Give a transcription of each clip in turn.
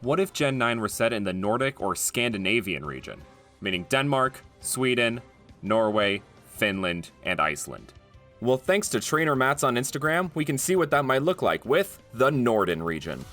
What if Gen 9 were set in the Nordic or Scandinavian region, meaning Denmark, Sweden, Norway, Finland, and Iceland? Well, thanks to Trainer Matz on Instagram, we can see what that might look like with the Norden region.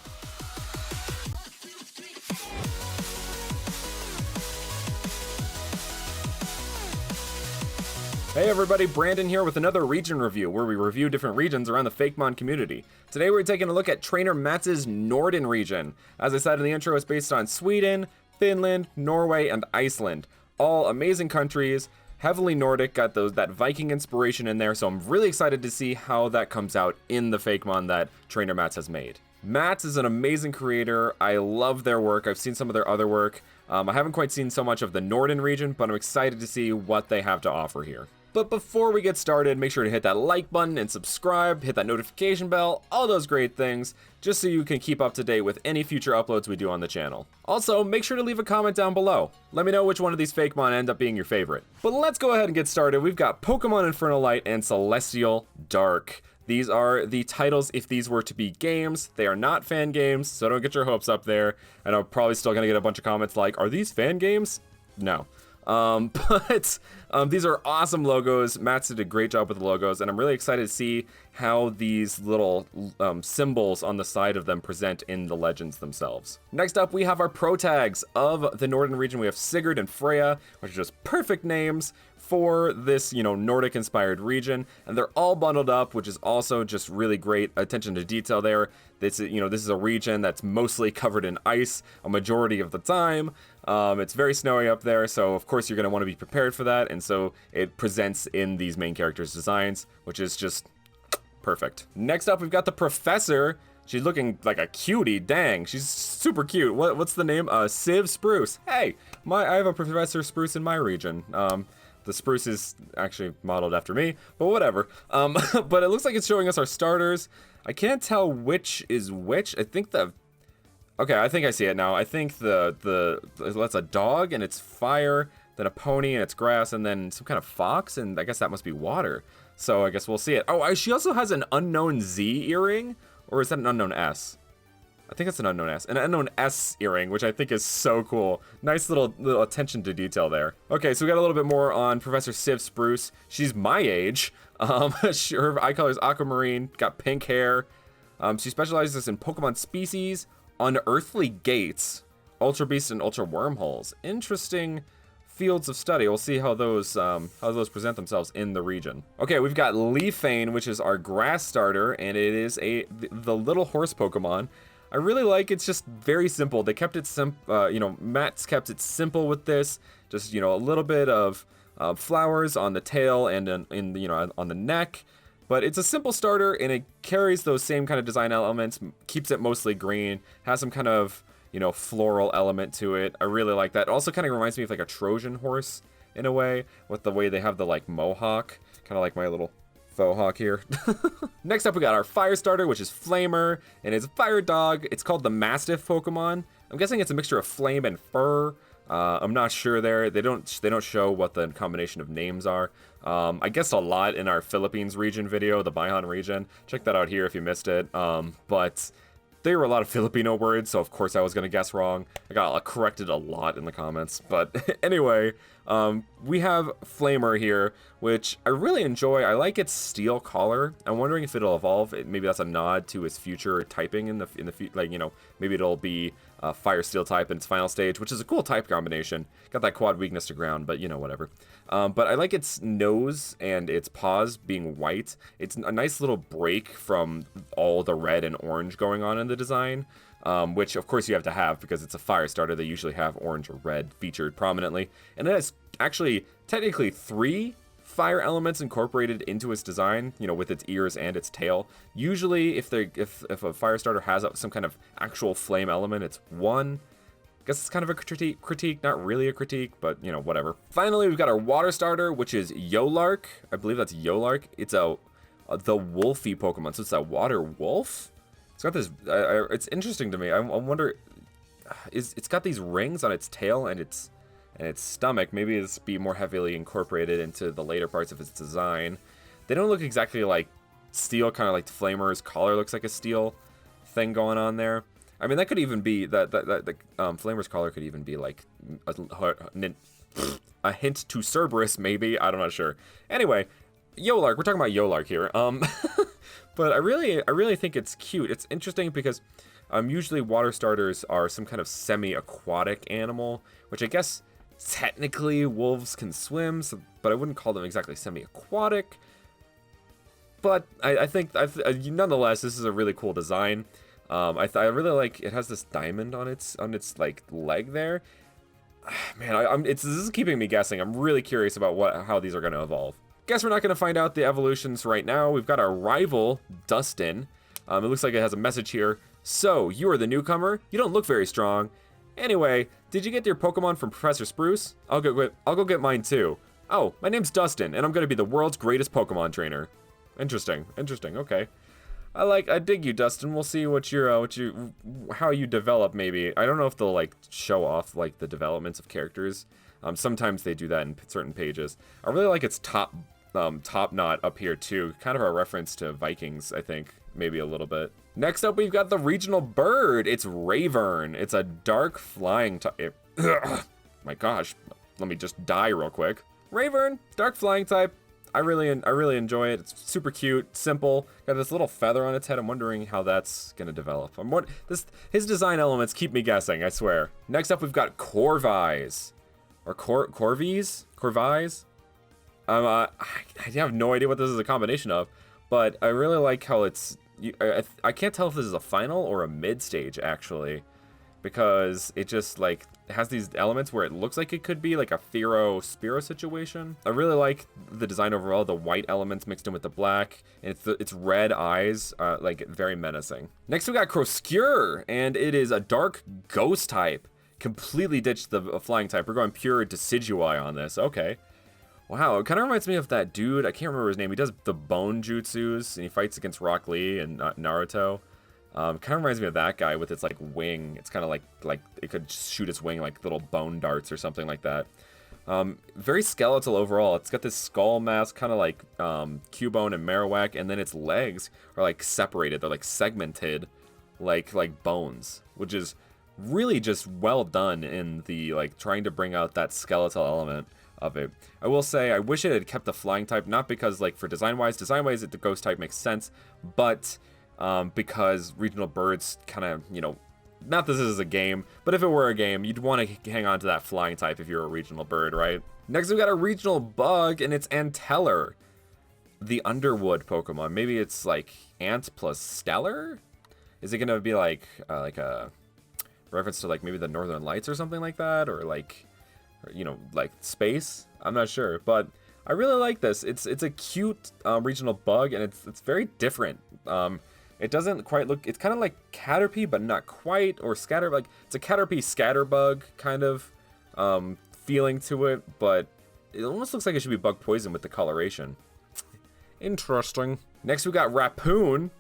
Hey everybody, Brandon here with another region review, where we review different regions around the Fakemon community. Today we're taking a look at Trainer Matz's Norden region. As I said in the intro, it's based on Sweden, Finland, Norway, and Iceland. All amazing countries, heavily Nordic, got that Viking inspiration in there, so I'm really excited to see how that comes out in the Fakemon that Trainer Matz has made. Matz is an amazing creator. I love their work. I've seen some of their other work. I haven't quite seen so much of the Norden region, but I'm excited to see what they have to offer here. But before we get started, make sure to hit that like button and subscribe, hit that notification bell, all those great things, just so you can keep up to date with any future uploads we do on the channel. Also, make sure to leave a comment down below. Let me know which one of these Fakemon end up being your favorite. But let's go ahead and get started. We've got Pokemon Infernal Light and Celestial Dark. These are the titles if these were to be games. They are not fan games, so don't get your hopes up there. And I'm probably still gonna get a bunch of comments like, are these fan games? No. But these are awesome logos. Matz did a great job with the logos, and I'm really excited to see how these little symbols on the side of them present in the legends themselves. Next up, we have our pro tags of the Norden region. We have Sigurd and Freya, which are just perfect names for this, Nordic inspired region, and they're all bundled up, which is also just really great attention to detail there. This is a region that's mostly covered in ice a majority of the time. It's very snowy up there, so of course you're going to want to be prepared for that, and so it presents in these main characters' designs, which is just perfect. Next up, we've got the Professor. She's looking like a cutie, dang, she's super cute. What's the name? Civ Spruce. Hey, I have a Professor Spruce in my region. The Spruce is actually modeled after me, but whatever. But it looks like it's showing us our starters. I can't tell which is which. I think okay, I think I see it now. I think that's a dog and it's fire, then a pony and it's grass, and then some kind of fox, and I guess that must be water. So I guess we'll see it. Oh, she also has an unknown Z earring, or is that an unknown S? I think it's an unknown S. An unknown S earring, which I think is so cool. Nice little attention to detail there. Okay, so we got a little bit more on Professor Civ Spruce. She's my age. Her eye color is aquamarine, got pink hair. She specializes in Pokemon species, unearthly gates, Ultra Beasts, and Ultra Wormholes. Interesting fields of study. We'll see how those present themselves in the region. Okay, we've got Leafane, which is our grass starter, and it is the little horse Pokemon. I really like it's just very simple. They kept it Matz kept it simple with this. Just, a little bit of flowers on the tail and on the neck. But it's a simple starter, and it carries those same kind of design elements, keeps it mostly green, has some kind of, floral element to it. I really like that. It also kind of reminds me of like a Trojan horse in a way, with the way they have the like mohawk, kind of like my little faux hawk here. Next up, we got our fire starter, which is Flamer, and it's a fire dog. It's called the Mastiff Pokemon. I'm guessing it's a mixture of flame and fur. I'm not sure there. They don't show what the combination of names are. I guess a lot in our Philippines region video, the Bayhan region. Check that out here if you missed it. But there were a lot of Filipino words, so of course I was gonna guess wrong. I got corrected a lot in the comments, but anyway, we have Flamer here, which I really enjoy. I like its steel collar. I'm wondering if it'll evolve. Maybe that's a nod to its future typing in the future. Maybe it'll be fire steel type in its final stage, which is a cool type combination. Got that quad weakness to ground, but whatever. But I like its nose and its paws being white. It's a nice little break from all the red and orange going on in the design, which of course you have to have because it's a fire starter. They usually have orange or red featured prominently, and it has actually technically 3 fire elements incorporated into its design, with its ears and its tail. Usually if a fire starter has some kind of actual flame element, it's 1. I guess it's kind of a critique, not really a critique, but whatever. Finally, we've got our water starter, which is Yolark. I believe that's Yolark. It's the wolfy Pokemon, so it's a water wolf. It's got this, it's interesting to me. I wonder, it's got these rings on its tail and its stomach. Maybe it's be more heavily incorporated into the later parts of its design. They don't look exactly like steel, kind of like Flamer's collar looks like a steel thing going on there. I mean, that could even be, the Flamer's Collar could even be like a hint to Cerberus, maybe. I'm not sure. Anyway, Yolark, we're talking about Yolark here. But I really think it's cute. It's interesting because usually water starters are some kind of semi-aquatic animal, which I guess technically wolves can swim, so, but I wouldn't call them exactly semi-aquatic. But I think nonetheless, this is a really cool design. I really like it. Has this diamond on its like leg there. Man, this is keeping me guessing. I'm really curious about how these are going to evolve. Guess we're not going to find out the evolutions right now. We've got our rival, Dustin. It looks like it has a message here. So, you are the newcomer? You don't look very strong. Anyway, did you get your Pokemon from Professor Spruce? I'll go get mine too. Oh, my name's Dustin, and I'm going to be the world's greatest Pokemon trainer. Interesting, okay. I dig you, Dustin. We'll see how you develop, maybe. I don't know if they'll, like, show off, like, the developments of characters. Sometimes they do that in certain pages. I really like its top knot up here, too. Kind of a reference to Vikings, I think. Maybe a little bit. Next up, we've got the regional bird. It's Ravern. It's a dark flying type. My gosh. Let me just die real quick. Ravern, dark flying type. I really enjoy it. It's super cute, simple. Got this little feather on its head. I'm wondering how that's gonna develop. His design elements keep me guessing, I swear. Next up, we've got Corvis. Or Corvis? I have no idea what this is a combination of, but I really like how it's... I can't tell if this is a final or a mid-stage, actually, because it just, like, has these elements where it looks like it could be, like, a Fearow-Spearow situation. I really like the design overall, the white elements mixed in with the black, and its red eyes, like, very menacing. Next, we got Squir, and it is a dark ghost type. Completely ditched the flying type. We're going pure Decidueye on this. Okay. Wow, it kind of reminds me of that dude. I can't remember his name. He does the bone jutsus, and he fights against Rock Lee and Naruto. Kind of reminds me of that guy with its, like, wing. It's kind of like it could shoot its wing like little bone darts or something like that. Very skeletal overall. It's got this skull mask, kind of like Cubone and Marowak, and then its legs are, like, separated. They're, like, segmented like bones, which is really just well done in the, like, trying to bring out that skeletal element of it. I will say I wish it had kept the flying type, not because, like, for design-wise, the ghost type makes sense, but because regional birds kind of, you know, not this is a game, but if it were a game, you'd want to hang on to that flying type if you're a regional bird, right? Next, we've got a regional bug, and it's Anteller, the Underwood Pokemon. Maybe it's, like, Ant plus Stellar? Is it going to be, like a reference to, like, maybe the Northern Lights or something like that? Or, like, you know, like, space? I'm not sure, but I really like this. It's a cute regional bug, and it's very different. It doesn't quite look... It's kind of like Caterpie, but not quite, or Scatter... Like, it's a Caterpie Scatterbug kind of feeling to it, but it almost looks like it should be bug poison with the coloration. Interesting. Next, we got Rappoon.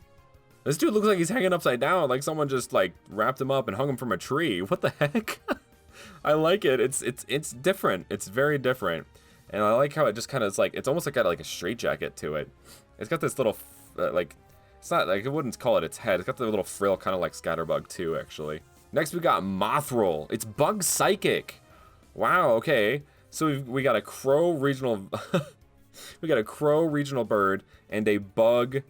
This dude looks like he's hanging upside down, like someone just, like, wrapped him up and hung him from a tree. What the heck? I like it. It's different. It's very different. And I like how it just kind of is like... It's almost like got, like, a straitjacket to it. It's got this little, like... It's not, like, I wouldn't call it its head. It's got the little frill, kind of like Scatterbug, too, actually. Next, we got Mothrol. It's Bug Psychic. Wow, okay. So we got a Crow regional... we got a Crow regional bird and a Bug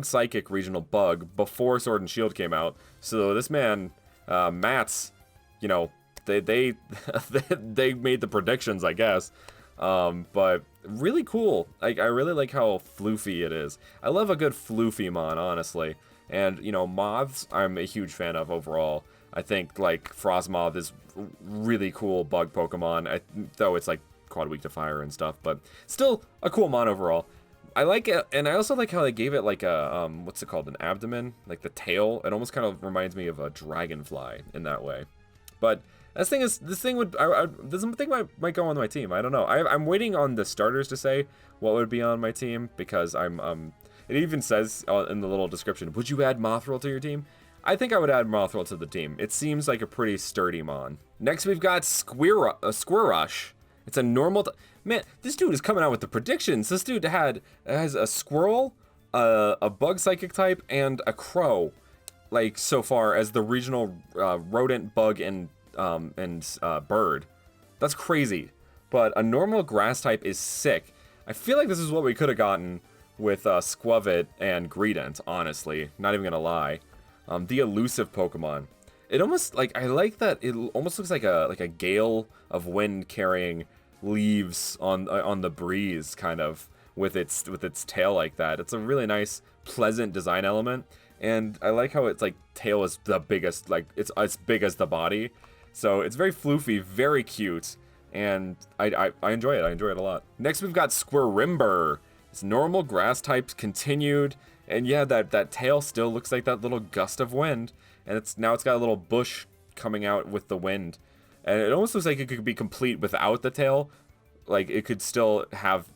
Psychic regional bug before Sword and Shield came out. So this man, Matz, you know, they they made the predictions, I guess. But really cool. I really like how floofy it is. I love a good floofy mon, honestly. And, you know, moths, I'm a huge fan of overall. I think, like, Frostmoth is really cool bug Pokemon, though it's, like, quad weak to fire and stuff, but still a cool mon overall. I like it, and I also like how they gave it, like, a, what's it called, an abdomen? Like, the tail. It almost kind of reminds me of a dragonfly in that way. But... This thing might go on my team. I don't know. I'm waiting on the starters to say what would be on my team, because it even says in the little description, would you add Mothrol to your team? I think I would add Mothrol to the team. It seems like a pretty sturdy mon. Next, we've got Squirrush. It's a normal... Man, this dude is coming out with the predictions. This dude has a squirrel, a bug psychic type, and a crow. like so far as the regional rodent, bug, and bird. That's crazy. But a normal grass type is sick. I feel like this is what we could have gotten with Squavit and Greedent, honestly. Not even gonna lie. The elusive Pokemon. It almost, like, I like that it almost looks like a gale of wind carrying leaves on the breeze, kind of, with its tail like that. It's a really nice, pleasant design element. And I like how its like tail is the biggest, like it's as big as the body. So it's very floofy, very cute. And I enjoy it. I enjoy it a lot. Next, we've got Squir Rimbur. It's normal grass types continued. And yeah, that tail still looks like that little gust of wind. And now it's got a little bush coming out with the wind. And it almost looks like it could be complete without the tail. Like, it could still have,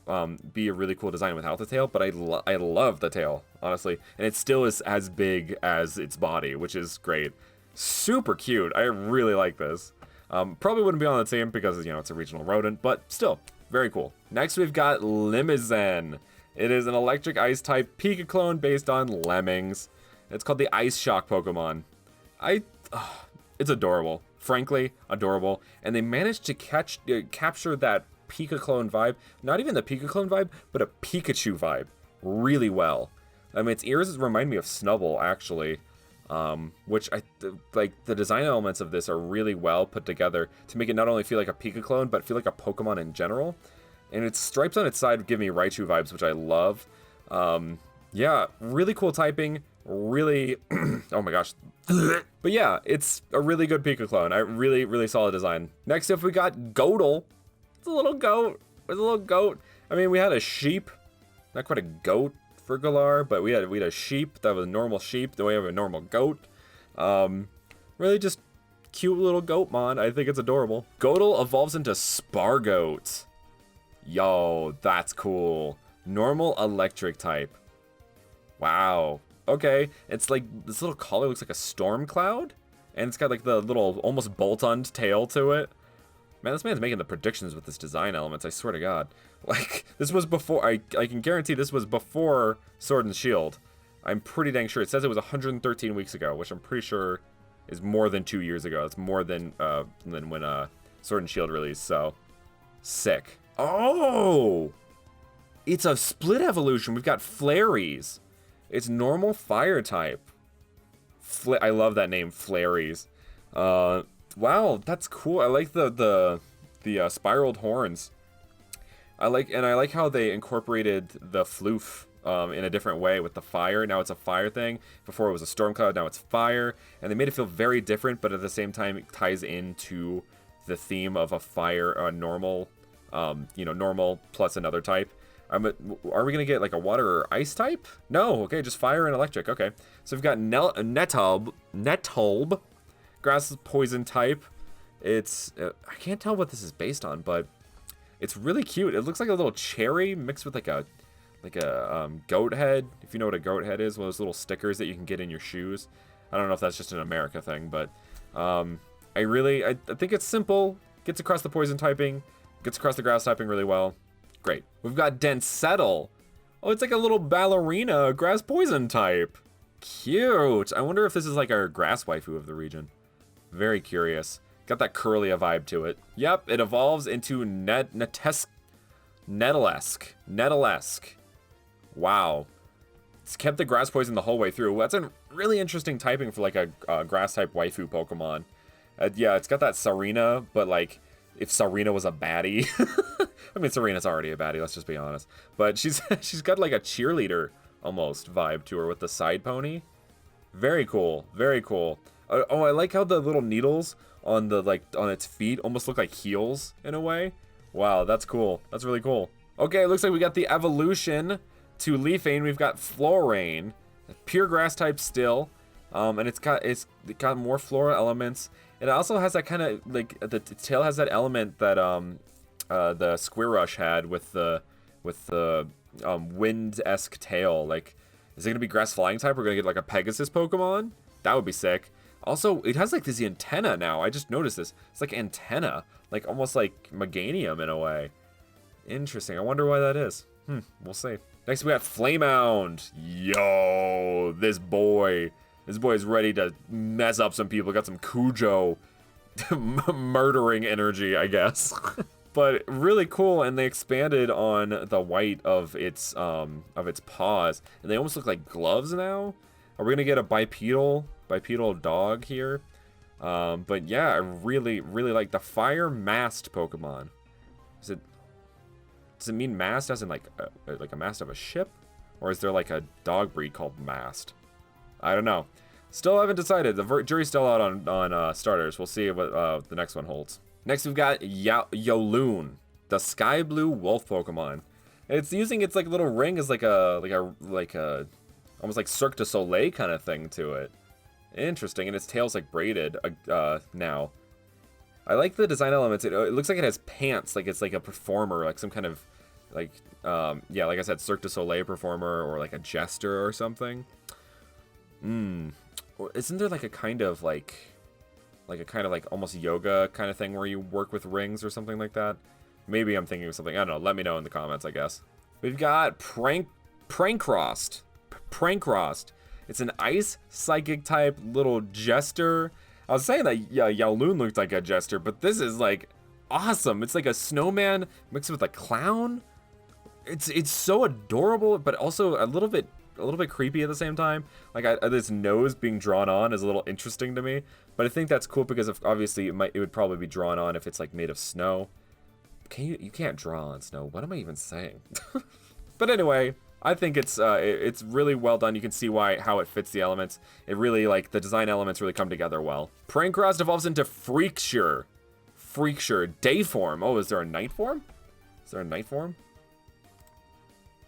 be a really cool design without the tail. But I love the tail, honestly. And it still is as big as its body, which is great. Super cute. I really like this. Probably wouldn't be on the team because, you know, it's a regional rodent, but still, very cool. Next, we've got Limousine. It is an electric ice type Pika clone based on lemmings. It's called the Ice Shock Pokemon. It's adorable. Frankly, adorable. And they managed to capture that Pika clone vibe. Not even the Pika clone vibe, but a Pikachu vibe really well. I mean, its ears remind me of Snubbull, actually. Which like the design elements of this are really well put together to make it not only feel like a Pika clone, but feel like a Pokemon in general. And its stripes on its side give me Raichu vibes, which I love. Yeah, really cool typing, really, oh my gosh. But yeah, it's a really good Pika clone. Really solid design. Next up, we got Godel. It's a little goat. It's a little goat. I mean, we had a sheep, not quite a goat for Galar, but we had a sheep that was a normal sheep. Then we have a normal goat. Really just cute little goatmon. I think it's adorable. Godel evolves into Spargoat. Yo, that's cool. Normal electric type. Wow. Okay. It's like this little collar looks like a storm cloud, and it's got like the little almost bolt-on tail to it. Man, this man's making the predictions with this design elements, I swear to God. Like, this was before, I can guarantee this was before Sword and Shield. I'm pretty dang sure. It says it was 113 weeks ago, which I'm pretty sure is more than 2 years ago. It's more than when Sword and Shield released, so sick. Oh! It's a split evolution. We've got Flaries. It's normal fire type. I love that name, Flaries. Wow, that's cool. I like the spiraled horns. I like how they incorporated the floof in a different way with the fire. Now it's a fire thing. Before it was a storm cloud, now it's fire. And they made it feel very different, but at the same time it ties into the theme of a fire, normal, normal plus another type. Are we gonna get like a water or ice type? No, okay, just fire and electric. Okay, so we've got Netulb. Grass poison type. It's I can't tell what this is based on, but it's really cute. It looks like a little cherry mixed with like a goat head. If you know what a goat head is, one of those little stickers that you can get in your shoes. I don't know if that's just an America thing, but I think it's simple. Gets across the poison typing, gets across the grass typing really well. Great. We've got Densettle. Oh, it's like a little ballerina grass poison type. Cute. I wonder if this is like our grass waifu of the region. Very curious. Got that Curlia vibe to it. Yep, it evolves into Nettlesque. Wow. It's kept the grass poison the whole way through. That's a really interesting typing for like a grass type waifu Pokemon. Yeah, it's got that Serena, but like if Serena was a baddie. I mean, Serena's already a baddie, let's just be honest. But she's got like a cheerleader almost vibe to her with the side pony. Very cool. Very cool. Oh, I like how the little needles on its feet almost look like heels in a way. Wow, that's cool. That's really cool. Okay, it looks like we got the evolution to Leafane. We've got Florane, pure grass type still, and it's got more flora elements. It also has that kind of like the tail has that element that the Squir Rush had with the wind-esque tail. Like, is it gonna be grass flying type? We're gonna get like a Pegasus Pokemon. That would be sick. Also, it has like this antenna now. I just noticed this. It's like antenna, like almost like Meganium in a way. Interesting. I wonder why that is. We'll see. Next we got Flameound. Yo, this boy This boy is ready to mess up some people. Got some Cujo murdering energy, I guess. But really cool, and they expanded on the white of its paws, and they almost look like gloves now. Are we gonna get a bipedal dog here? But yeah, I really like the fire mast Pokemon. Does it mean mast as in like a mast of a ship, or is there like a dog breed called mast? I don't know. Still haven't decided. The jury's still out on starters. We'll see what the next one holds. Next we've got Yoloon, the sky blue wolf Pokemon. It's using its like little ring as like a almost like Cirque du Soleil kind of thing to it. Interesting, and its tail's like braided now. I like the design elements. It looks like it has pants, like it's like a performer, like some kind of like yeah, like I said, Cirque du Soleil performer or like a jester or something. Or isn't there like a kind of like almost yoga kind of thing where you work with rings or something like that? Maybe I'm thinking of something. I don't know. Let me know in the comments, I guess. We've got Prankrost. It's an ice psychic type little jester. I was saying that Yaloon looked like a jester, but this is like awesome. It's like a snowman mixed with a clown. It's so adorable, but also a little bit creepy at the same time. Like this nose being drawn on is a little interesting to me, but I think that's cool because obviously it would probably be drawn on if it's like made of snow. You can't draw on snow. What am I even saying? But anyway, I think it's really well done. You can see how it fits the elements. It really, like, the design elements really come together well. Prankrost evolves into Freakshire day form. Oh, is there a night form?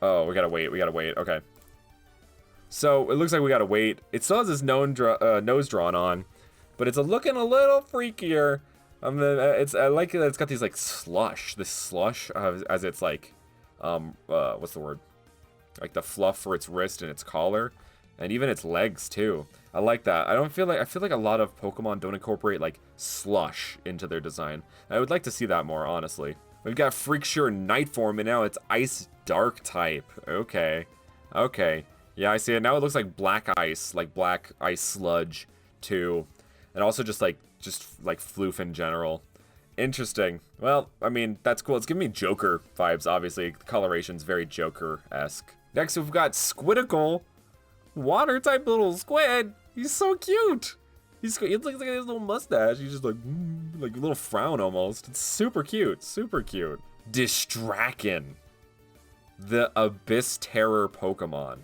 Oh, we gotta wait. Okay. So it looks like we gotta wait. It still has this nose drawn on, but it's looking a little freakier. I like that it's got these like slush as it's like, what's the word? Like the fluff for its wrist and its collar, and even its legs too. I like that. I feel like a lot of Pokemon don't incorporate like slush into their design. I would like to see that more, honestly. We've got Freakshire Night form, and now it's Ice Dark type. Okay. Yeah, I see it. Now it looks like black ice sludge too. And also just like floof in general. Interesting. Well, I mean, that's cool. It's giving me Joker vibes, obviously. The coloration's very Joker-esque. Next, we've got Squidicle. Water type little squid. He's so cute. He looks like his little mustache. He's just like a little frown almost. It's super cute. Distraken, the Abyss Terror Pokemon.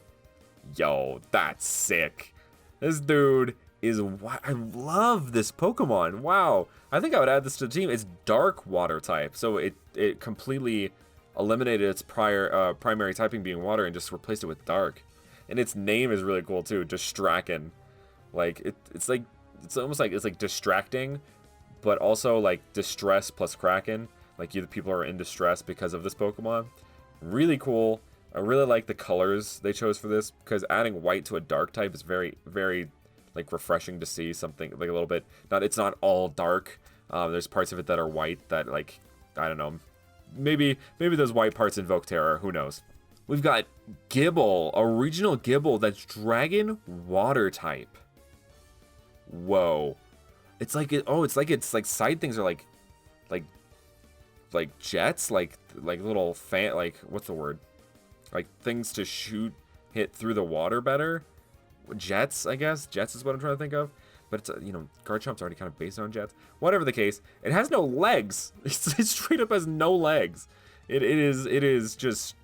Yo, that's sick. This dude is I love this Pokemon. Wow. I think I would add this to the team. It's dark water type, so it completely eliminated its primary typing being water and just replaced it with dark. And its name is really cool too, Distraken. Like it's almost like it's like distracting, but also like distress plus Kraken. Like people are in distress because of this Pokemon. Really cool. I really like the colors they chose for this, because adding white to a dark type is very, very like refreshing to see something like a little bit. It's not all dark. There's parts of it that are white that, like, I don't know. Maybe those white parts invoke terror. Who knows? We've got Gibbel, a regional Gibbel that's dragon water type. Whoa. It's like its like side things are like jets, like little fan, like, what's the word? Like things to hit through the water better. Jets, I guess. Jets is what I'm trying to think of. But it's, Garchomp's already kind of based on jets. Whatever the case, it has no legs. It straight up has no legs. It is just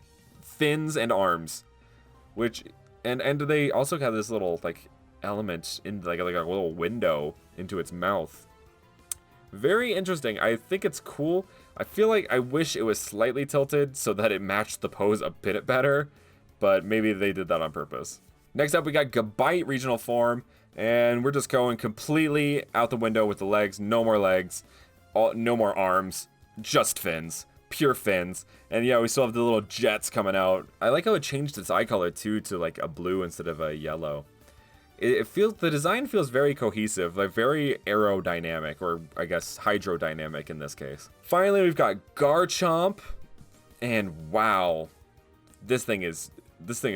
fins and arms, which and they also have this little like element in like a little window into its mouth. Very interesting. I think it's cool. I feel like I wish it was slightly tilted so that it matched the pose a bit better, but maybe they did that on purpose. Next up, we got Gabite regional form, and we're just going completely out the window with the legs. No more legs, no more arms, just fins, pure fins. And yeah, we still have the little jets coming out. I like how it changed its eye color too to like a blue instead of a yellow. The design feels very cohesive, like very aerodynamic, or I guess hydrodynamic in this case. Finally, we've got Garchomp, and wow, this thing is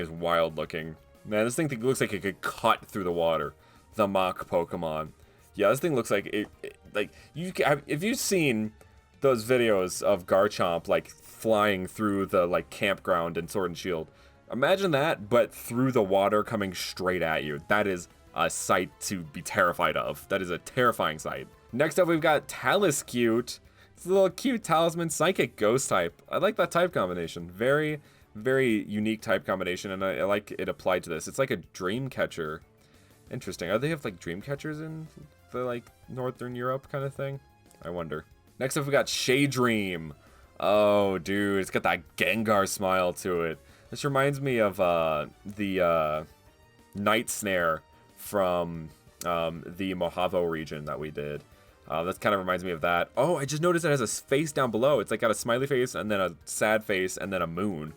wild looking. Man, this thing looks like it could cut through the water. the mock Pokemon. Yeah, this thing looks like like if you've seen those videos of Garchomp like flying through the like campground in Sword and Shield, imagine that, but through the water coming straight at you. That is a sight to be terrified of. That is a terrifying sight. Next up, we've got Talus Cute. It's a little cute Talisman Psychic Ghost type. I like that type combination. Very, very unique type combination, and I like it applied to this. It's like a dream catcher. Interesting. Are they have like dream catchers in the like Northern Europe kind of thing? I wonder. Next up, we got Shaydream. Oh, dude, it's got that Gengar smile to it. This reminds me of the Night Snare from the Mojave region that we did. That kind of reminds me of that. Oh, I just noticed it has a face down below. It's like got a smiley face and then a sad face and then a moon.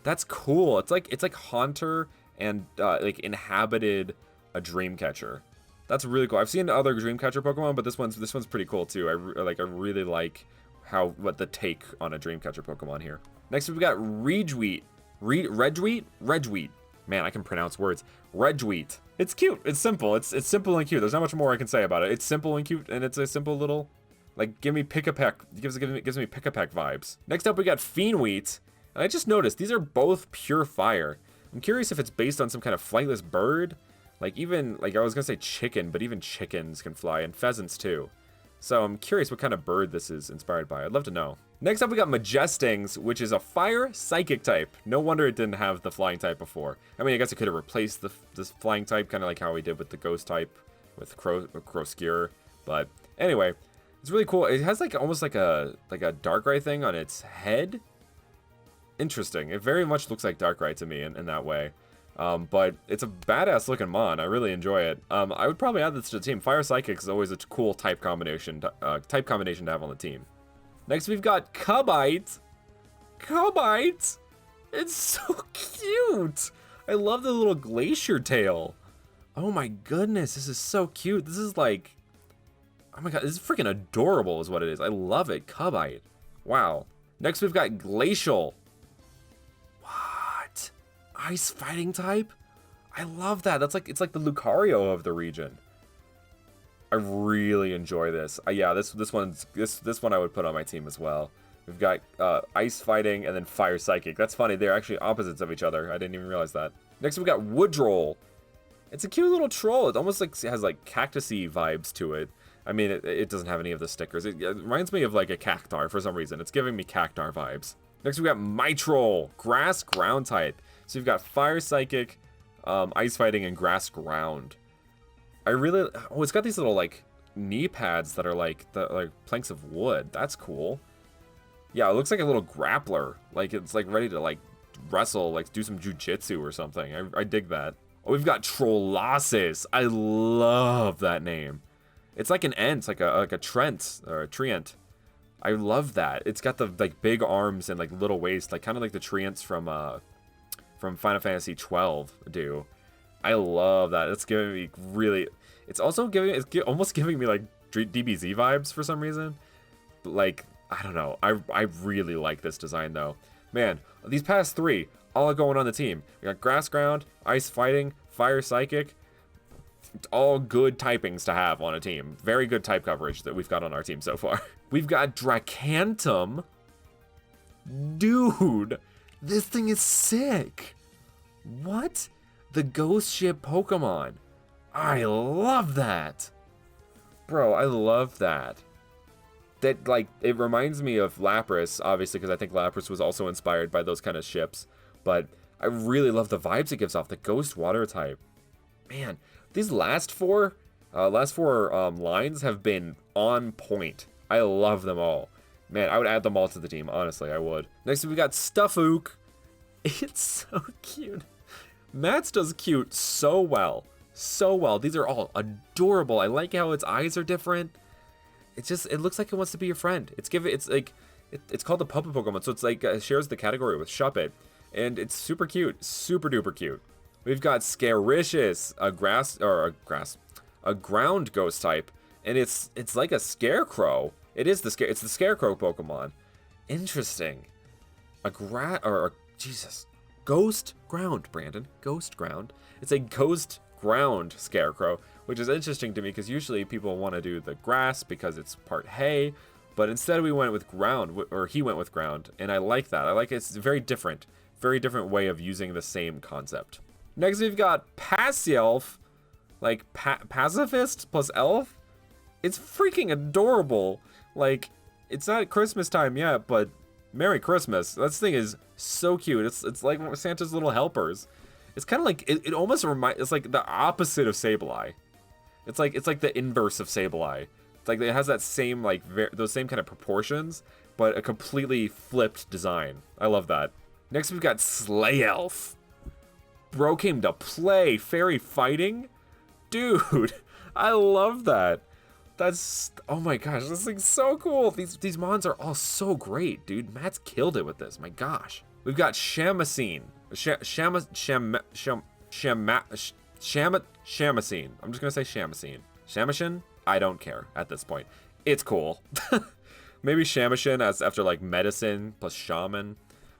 That's cool. It's like Haunter and like inhabited a Dreamcatcher. That's really cool. I've seen other Dreamcatcher Pokemon, but this one's pretty cool too. I really like what the take on a Dreamcatcher Pokemon here. Next we've got Regweet. Regweet. Man, I can pronounce words. Regweet. It's cute. It's simple. It's simple and cute. There's not much more I can say about it. It's simple and cute, and it's a simple little, like, give me Pick-a-Peck. Gives me Pick-a-Peck vibes. Next up, we got Feenwheat. And I just noticed these are both pure fire. I'm curious if it's based on some kind of flightless bird. Like I was gonna say chicken, but even chickens can fly, and pheasants too. So I'm curious what kind of bird this is inspired by. I'd love to know. Next up, we got Majestings, which is a fire psychic type. No wonder it didn't have the flying type before. I mean, I guess it could have replaced this flying type, kind of like how we did with the ghost type with Crowscure. But anyway, it's really cool. It has like almost like a Darkrai thing on its head. Interesting. It very much looks like Darkrai to me in that way. But it's a badass looking mon. I really enjoy it. I would probably add this to the team. Fire Psychic is always a cool type combination to have on the team. Next, we've got Cubite. Cubite! It's so cute! I love the little glacier tail. Oh my goodness, this is so cute. This is like, oh my god, this is freaking adorable is what it is. I love it. Cubite. Wow. Next, we've got Glacial. What? Ice fighting type? I love that. It's like the Lucario of the region. I really enjoy this. Yeah, this one I would put on my team as well. We've got ice fighting and then fire psychic. That's funny. They're actually opposites of each other. I didn't even realize that. Next, we've got Woodrow. It's a cute little troll. It almost like has like cactusy vibes to it. I mean, it doesn't have any of the stickers. It reminds me of like a cactar for some reason. It's giving me cactar vibes. Next, we got Mothrol, grass ground type. So you've got fire psychic, ice fighting, and grass ground. It's got these little like knee pads that are like planks of wood. That's cool. Yeah, it looks like a little grappler. Like it's like ready to like wrestle, like do some jujitsu or something. I dig that. Oh, we've got Trollosis. I love that name. It's like an ent, like a Trent or a Treant. I love that. It's got the like big arms and like little waist, like kind of like the Treants from Final Fantasy 12 do. I love that. It's giving me really. It's also almost giving me like DBZ vibes for some reason. But like, I don't know. I really like this design though. Man, these past three all going on the team. We got grass ground, ice fighting, fire psychic. All good typings to have on a team. Very good type coverage that we've got on our team so far. We've got Dracantum. Dude, this thing is sick. What? The ghost ship Pokemon. I love that. Bro, I love that. That, like, it reminds me of Lapras, obviously, because I think Lapras was also inspired by those kind of ships. But I really love the vibes it gives off, the ghost water type. Man, these last four lines have been on point. I love them all. Man, I would add them all to the team, honestly, I would. Next, we got Stuffook. It's so cute. Matz does cute so well. So well. These are all adorable. I like how its eyes are different. It looks like it wants to be your friend. It's called the puppet Pokemon, so it's like shares the category with Shuppet. And it's super cute. Super duper cute. We've got Scaricious, a ground ghost type. And it's like a scarecrow. It's the scarecrow Pokemon. Interesting. Jesus. Ghost ground, Brandon. Ghost ground. It's a ghost ground Scarecrow, which is interesting to me because usually people want to do the grass because it's part hay, but instead we went with ground, or he went with ground, and I like that. I like it. It's very different way of using the same concept. Next we've got Passielf, like pacifist plus elf. It's freaking adorable. Like, it's not Christmas time yet, but Merry Christmas. This thing is so cute. It's like Santa's little helpers. It's kind of like, it almost reminds, it's like the opposite of Sableye. It's like the inverse of Sableye. It's like it has that same, like, those same kind of proportions, but a completely flipped design. I love that. Next we've got Slay Elf. Bro came to play. Fairy fighting? Dude, I love that. That's, oh my gosh, this thing's so cool. These mons are all so great, dude. Matt's killed it with this, my gosh. We've got Shamacine. Shamacine. I'm just gonna say Shamacine. Shamacine? I don't care at this point. It's cool. Maybe Shamacine as after like medicine plus shaman.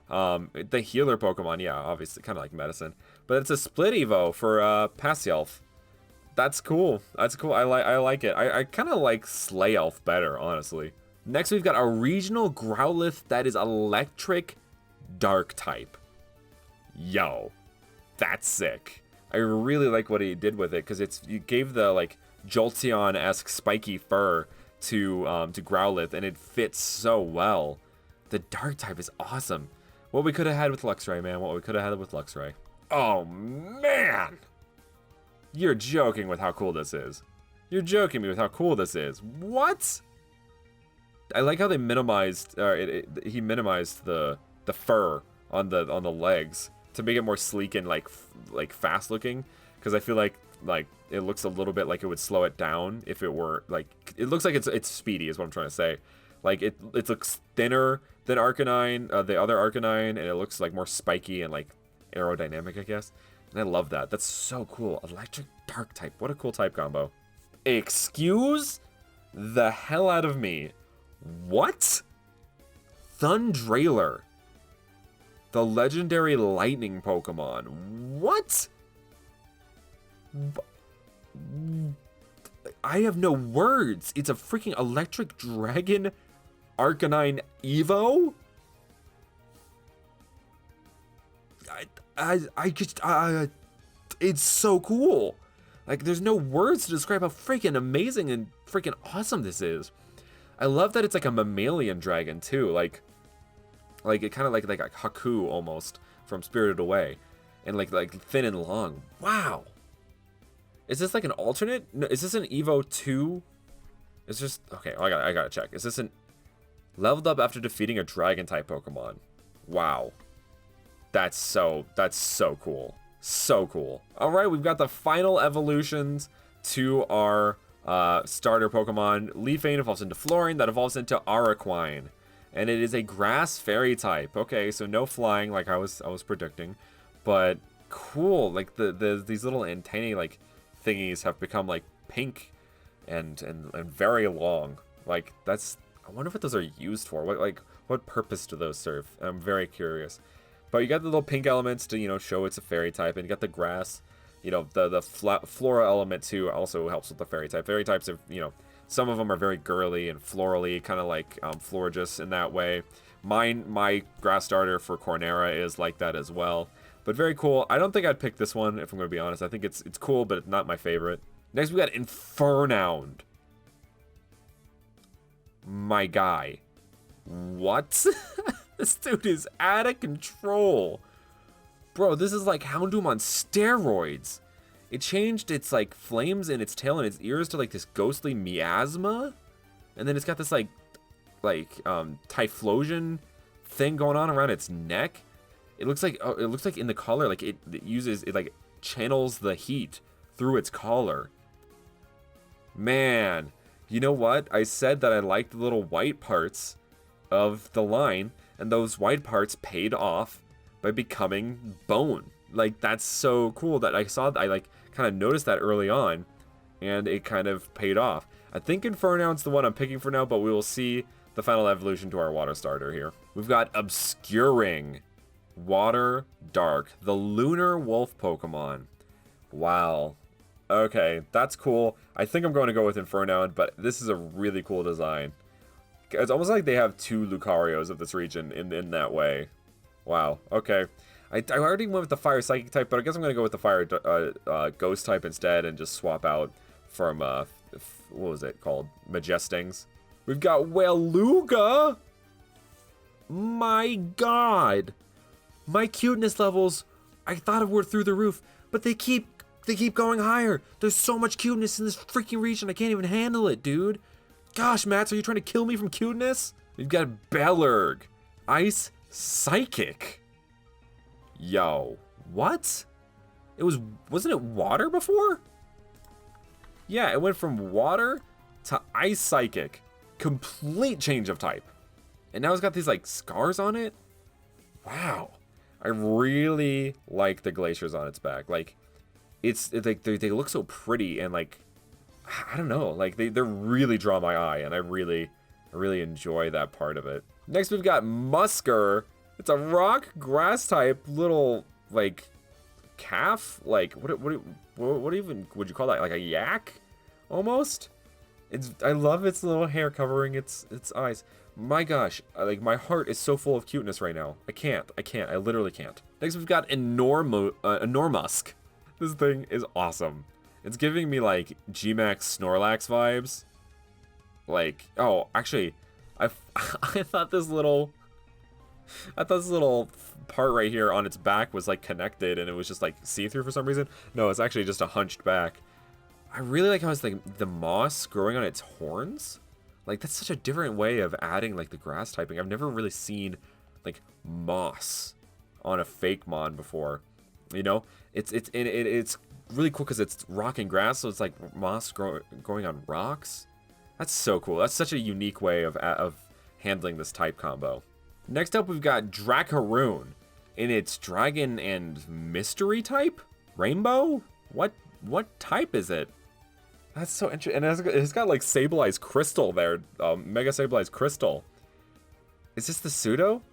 The healer Pokemon, yeah, obviously kind of like medicine. But it's a split Evo for Passielf. That's cool. That's cool. I like it. I kind of like Slay Elf better, honestly. Next, we've got a regional Growlithe that is electric dark type. Yo, that's sick. I really like what he did with it because you gave the like Jolteon-esque spiky fur to Growlithe, and it fits so well. The dark type is awesome. What we could have had with Luxray, man. What we could have had with Luxray. Oh man. You're joking with how cool this is. You're joking me with how cool this is. What? I like how they minimized, he minimized the fur on the legs to make it more sleek and like fast looking. Because I feel like it looks a little bit like it would slow it down if it were like, it looks like it's speedy is what I'm trying to say. Like it looks thinner than Arcanine, the other Arcanine, and it looks like more spiky and like aerodynamic, I guess. And I love that. That's so cool. Electric dark type. What a cool type combo. Excuse the hell out of me. What? Thundrailer. The legendary lightning Pokemon. What? I have no words. It's a freaking electric dragon Arcanine Evo? It's so cool. Like, there's no words to describe how freaking amazing and freaking awesome this is. I love that it's like a mammalian dragon too. Like it kind of like a Haku almost from Spirited Away, and like thin and long. Wow. Is this like an alternate? No, is this an Evo 2? It's just okay. I gotta check. Is this an leveled up after defeating a dragon type Pokemon? Wow. That's so cool. So cool. All right, we've got the final evolutions to our starter Pokemon. Leafane evolves into Florine, that evolves into Araquine. And it is a grass fairy type. Okay, so no flying like I was predicting. But cool. Like these little antennae like thingies have become like pink and very long. Like that's, I wonder what those are used for. What purpose do those serve? I'm very curious. But you got the little pink elements to, you know, show it's a fairy type, and you got the grass, you know, the flora element too also helps with the fairy type. Fairy types are, you know, some of them are very girly and florally, kind of like Florges in that way. My grass starter for Cornera is like that as well. But very cool. I don't think I'd pick this one, if I'm going to be honest. I think it's cool, but it's not my favorite. Next, we got Infernound. My guy. What? This dude is out of control. Bro, this is like Houndoom on steroids. It changed its like flames in its tail and its ears to like this ghostly miasma. And then it's got this like Typhlosion thing going on around its neck. It looks like in the collar, like it like channels the heat through its collar. Man, you know what? I said that I liked the little white parts of the line, and those white parts paid off by becoming bone. Like, that's so cool that I kind of noticed that early on, and it kind of paid off. I think Infernound's the one I'm picking for now, but we will see the final evolution to our water starter here. We've got Obscuring, Water Dark, the Lunar Wolf Pokemon. Wow. Okay, that's cool. I think I'm going to go with Infernound, but this is a really cool design. It's almost like they have two Lucarios of this region in that way. Wow, okay. I already went with the Fire Psychic type, but I guess I'm going to go with the Fire Ghost type instead and just swap out from, what was it called? Majestings. We've got Waluga! My god! My cuteness levels, I thought were through the roof, but they keep going higher. There's so much cuteness in this freaking region, I can't even handle it, dude. Gosh, Matz, are you trying to kill me from cuteness? We've got Bellurg. Ice Psychic. Yo, what? Wasn't it water before? Yeah, it went from water to Ice Psychic. Complete change of type. And now it's got these, like, scars on it. Wow. I really like the glaciers on its back. Like, it's like they look so pretty and, like, I don't know. Like, they really draw my eye, and I really enjoy that part of it. Next, we've got Musker. It's a rock grass type little, like, calf. Like, what even would you call that? Like a yak, almost. I love its little hair covering its eyes. My gosh, like, my heart is so full of cuteness right now. I can't. I literally can't. Next, we've got Enormusk. This thing is awesome. It's giving me, like, G-Max Snorlax vibes. Like, oh, actually, I thought this little part right here on its back was, like, connected, and it was just, like, see-through for some reason. No, it's actually just a hunched back. I really like how it's, like, the moss growing on its horns. Like, that's such a different way of adding, like, the grass typing. I've never really seen, like, moss on a Fakemon before. You know? It's really cool because it's rock and grass, so it's, like, moss growing on rocks. That's so cool. That's such a unique way of handling this type combo. Next up, we've got Dracoroon in its Dragon and Mystery type? Rainbow? What type is it? That's so interesting. And it's got like Sableye Crystal there. Mega Sableye Crystal. Is this the pseudo?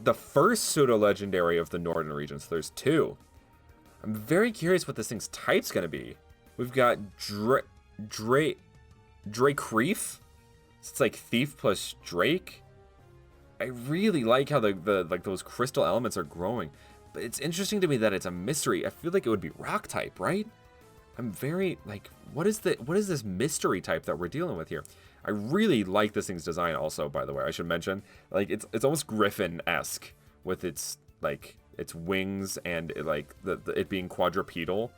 The first pseudo legendary of the Northern region, so there's two. I'm very curious what this thing's type's gonna be. We've got Dracreef. It's like Thief plus Drake. I really like how the like those crystal elements are growing. But it's interesting to me that it's a mystery. I feel like it would be rock type, right? I'm very, like, what is this mystery type that we're dealing with here? I really like this thing's design also, by the way, I should mention. Like, it's almost Griffin-esque with its, like, its wings and, like, it being quadrupedal.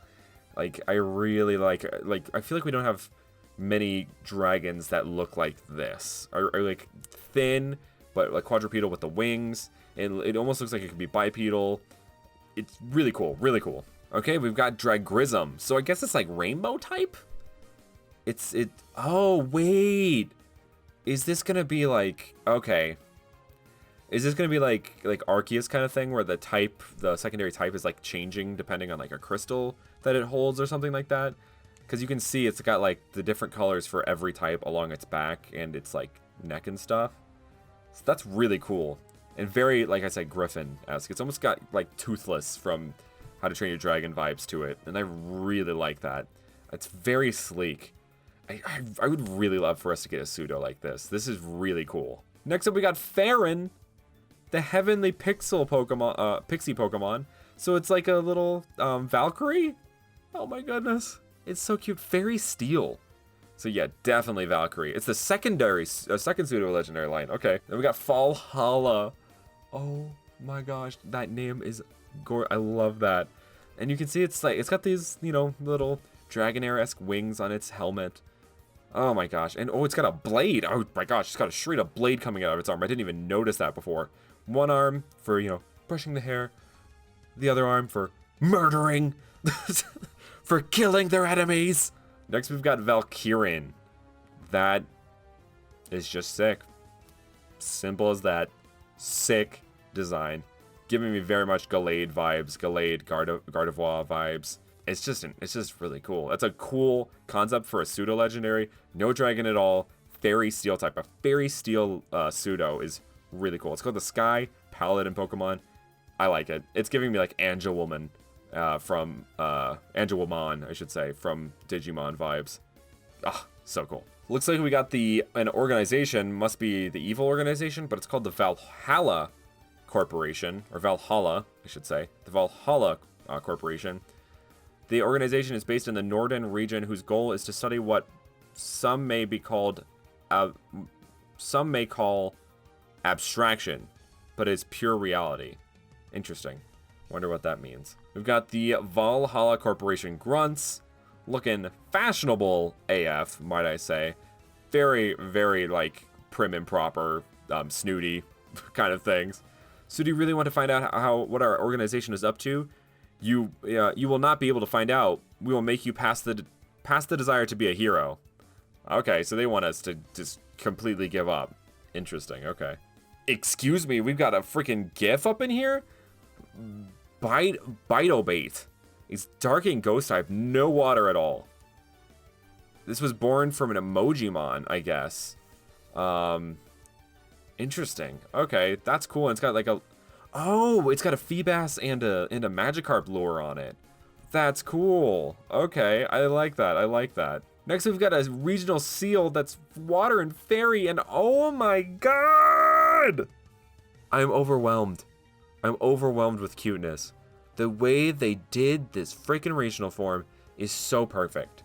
Like, I really like, I feel like we don't have many dragons that look like this. Are like, thin, but, like, quadrupedal with the wings. And it almost looks like it could be bipedal. It's really cool, really cool. Okay, we've got Dragrism. So I guess it's like rainbow type? Oh, wait. Is this gonna be like, okay. Is this gonna be like Arceus kind of thing where the secondary type is like changing depending on like a crystal that it holds or something like that? Because you can see it's got like the different colors for every type along its back and its like neck and stuff. So that's really cool. And very, like I said, Griffin-esque. It's almost got like Toothless from How to Train Your Dragon vibes to it, and I really like that. It's very sleek. I would really love for us to get a pseudo like this. This is really cool. Next up, we got Farren, the Heavenly Pixie Pokemon. So it's like a little Valkyrie. Oh my goodness, it's so cute. Fairy Steel. So yeah, definitely Valkyrie. It's the second pseudo legendary line. Okay, then we got Valhalla. Oh my gosh, that name is I love that. And you can see it's got these, you know, little Dragonair-esque wings on its helmet. Oh my gosh. And oh, it's got a blade. Oh my gosh, it's got a straight up blade coming out of its arm. I didn't even notice that before. One arm for, you know, brushing the hair. The other arm for murdering. For killing their enemies. Next we've got Valkyrin. That is just sick. Simple as that. Sick design. Giving me very much Gallade vibes, Gardevoir vibes. It's just really cool. That's a cool concept for a pseudo legendary. No dragon at all. Fairy Steel type. A Fairy Steel pseudo is really cool. It's called the Sky Paladin Pokemon. I like it. It's giving me like Angel Woman from Angelwamon, I should say, from Digimon vibes. Ah, so cool. Looks like we got an organization, must be the evil organization, but it's called the Valhalla Corporation, or Valhalla, I should say. The Valhalla Corporation. The organization is based in the Northern region, whose goal is to study what some may call abstraction, but is pure reality. Interesting. Wonder what that means. We've got the Valhalla Corporation grunts, looking fashionable AF, might I say. Very, very, like, prim and proper, snooty kind of things. So do you really want to find out what our organization is up to? You will not be able to find out. We will make you pass the desire to be a hero. Okay, so they want us to just completely give up. Interesting, okay. Excuse me, we've got a freaking GIF up in here? Bitobait. It's dark and ghost type, no water at all. This was born from an Emojimon, I guess. Interesting. Okay, that's cool. And it's got like it's got a Feebas and a Magikarp lure on it. That's cool. Okay, I like that. I like that. Next, we've got a regional seal that's water and fairy, and oh my god! I'm overwhelmed. I'm overwhelmed with cuteness. The way they did this freaking regional form is so perfect.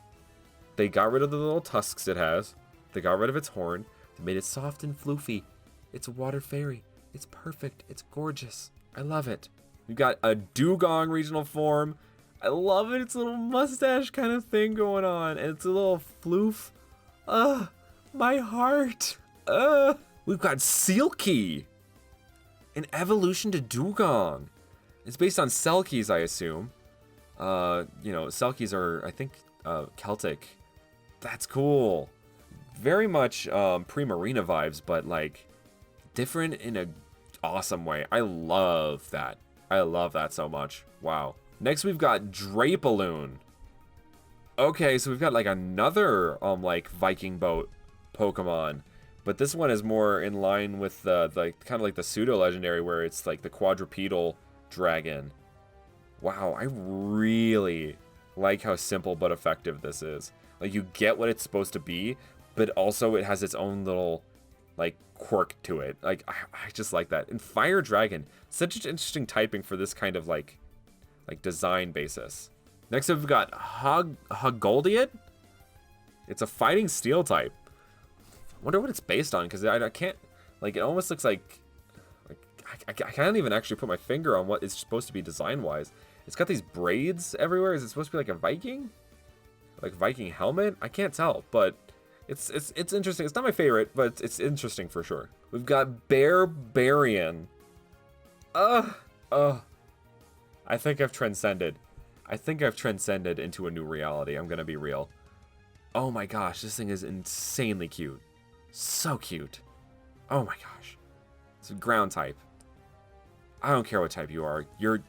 They got rid of the little tusks it has. They got rid of its horn. They made it soft and floofy. It's a water fairy. It's perfect. It's gorgeous. I love it. We've got a Dugong regional form. I love it. It's a little mustache kind of thing going on. And it's a little floof. My heart. We've got Sealkey. An evolution to Dugong. It's based on Selkies, I assume. Selkies are, I think, Celtic. That's cool. Very much Primarina vibes, but like different in a awesome way. I love that. I love that so much. Wow. Next, we've got Drapaloon. Okay, so we've got like another like Viking boat Pokemon, but this one is more in line with the kind of like the pseudo legendary, where it's like the quadrupedal dragon. Wow, I really like how simple but effective this is. Like, you get what it's supposed to be, but also it has its own little like quirk to it. Like, I just like that. And Fire Dragon, such an interesting typing for this kind of like design basis. Next up, we've got Hugoldiet. It's a fighting steel type. I wonder what it's based on, because I can't, like, it almost looks like I can't even actually put my finger on what it's supposed to be design-wise. It's got these braids everywhere. Is it supposed to be like a Viking? Like Viking helmet? I can't tell, but it's interesting. It's not my favorite, but it's interesting for sure. We've got Barbarian. I think I've transcended. I think I've transcended into a new reality. I'm gonna be real. Oh my gosh, this thing is insanely cute. So cute. Oh my gosh. It's a ground type. I don't care what type you are. You're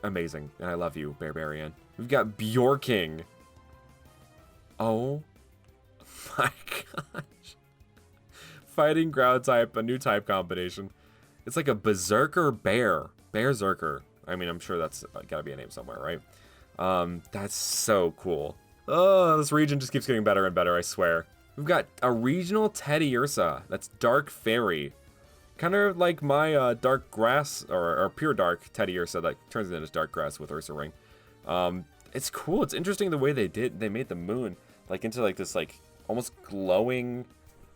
amazing, and I love you, Barbarian. We've got Bjorking. Oh my gosh. Fighting ground type, a new type combination. It's like a Berserker bear. Berserker. I mean, I'm sure that's gotta be a name somewhere, right? That's so cool. Oh, this region just keeps getting better and better, I swear. We've got a regional Teddy Ursa. That's Dark Fairy. Kind of like my Dark Grass, or Pure Dark Teddy Ursa that turns into Dark Grass with Ursa Ring. It's cool. It's interesting the way they made the moon like into like this like almost glowing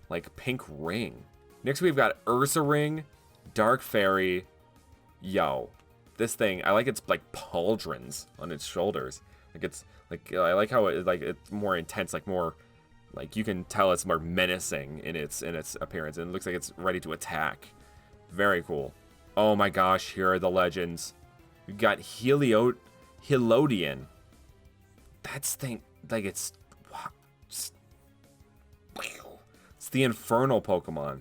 like pink ring. Next we've got Ursa Ring, Dark Fairy. Yo, this thing, I like its like pauldrons on its shoulders. Like it's like I like how it's more intense, like more like you can tell it's more menacing in its appearance, and it looks like it's ready to attack. Very cool. Oh my gosh, here are the legends. We've got Helodian. That's thing like it's the infernal Pokemon.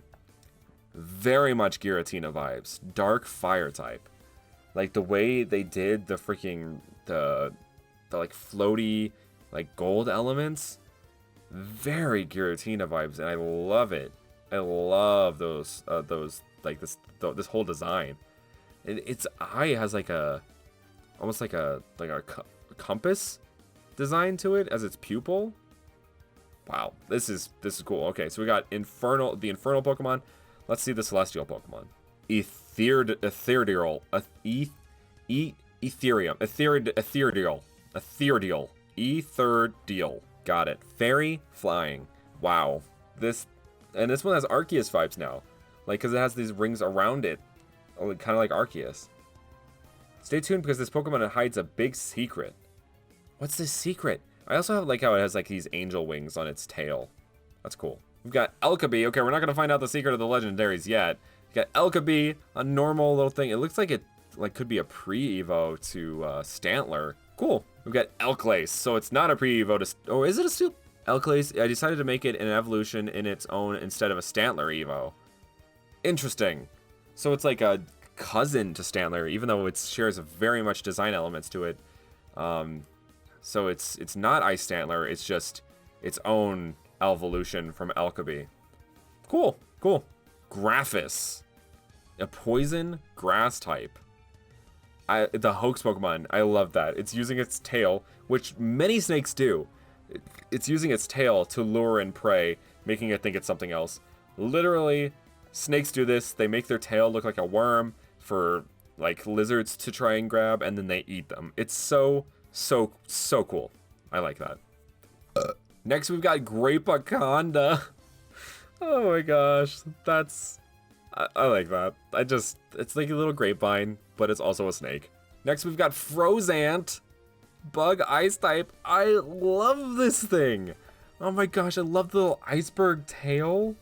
Very much Giratina vibes. Dark fire type. Like the way they did the freaking the like floaty like gold elements. Very Giratina vibes, and I love it. I love those like this whole design. Its eye has like a almost like a compass design to it as its pupil. Wow, this is cool. Okay, so we got the infernal Pokemon. Let's see the celestial Pokemon. Ethereal. Got it. Fairy flying. Wow. This one has Arceus vibes now. Like, because it has these rings around it. Kind of like Arceus. Stay tuned because this Pokemon hides a big secret. What's this secret? I also have like how it has like these angel wings on its tail. That's cool. We've got Alkabi. Okay, we're not going to find out the secret of the legendaries yet. We've got Alkabi, a normal little thing. It looks like it could be a pre-evo to Stantler. Cool. We've got Elklace. So it's not a pre-evo to... Oh, is it a still... Elklace, I decided to make it an evolution in its own instead of a Stantler evo. Interesting. So it's like a cousin to Stantler, even though it shares very much design elements to it. So it's not Ice Stantler, it's just its own evolution from Alkabi. Cool, cool. Graphis, a poison grass type. The hoax Pokemon, I love that. It's using its tail, which many snakes do. It's using its tail to lure in prey, making it think it's something else. Literally, snakes do this. They make their tail look like a worm for like lizards to try and grab, and then they eat them. It's so cool. I like that. Next, we've got Grape Aconda. Oh my gosh, I like that. It's like a little grapevine, but it's also a snake. Next, we've got Frozant, bug ice type. I love this thing. Oh my gosh, I love the little iceberg tail.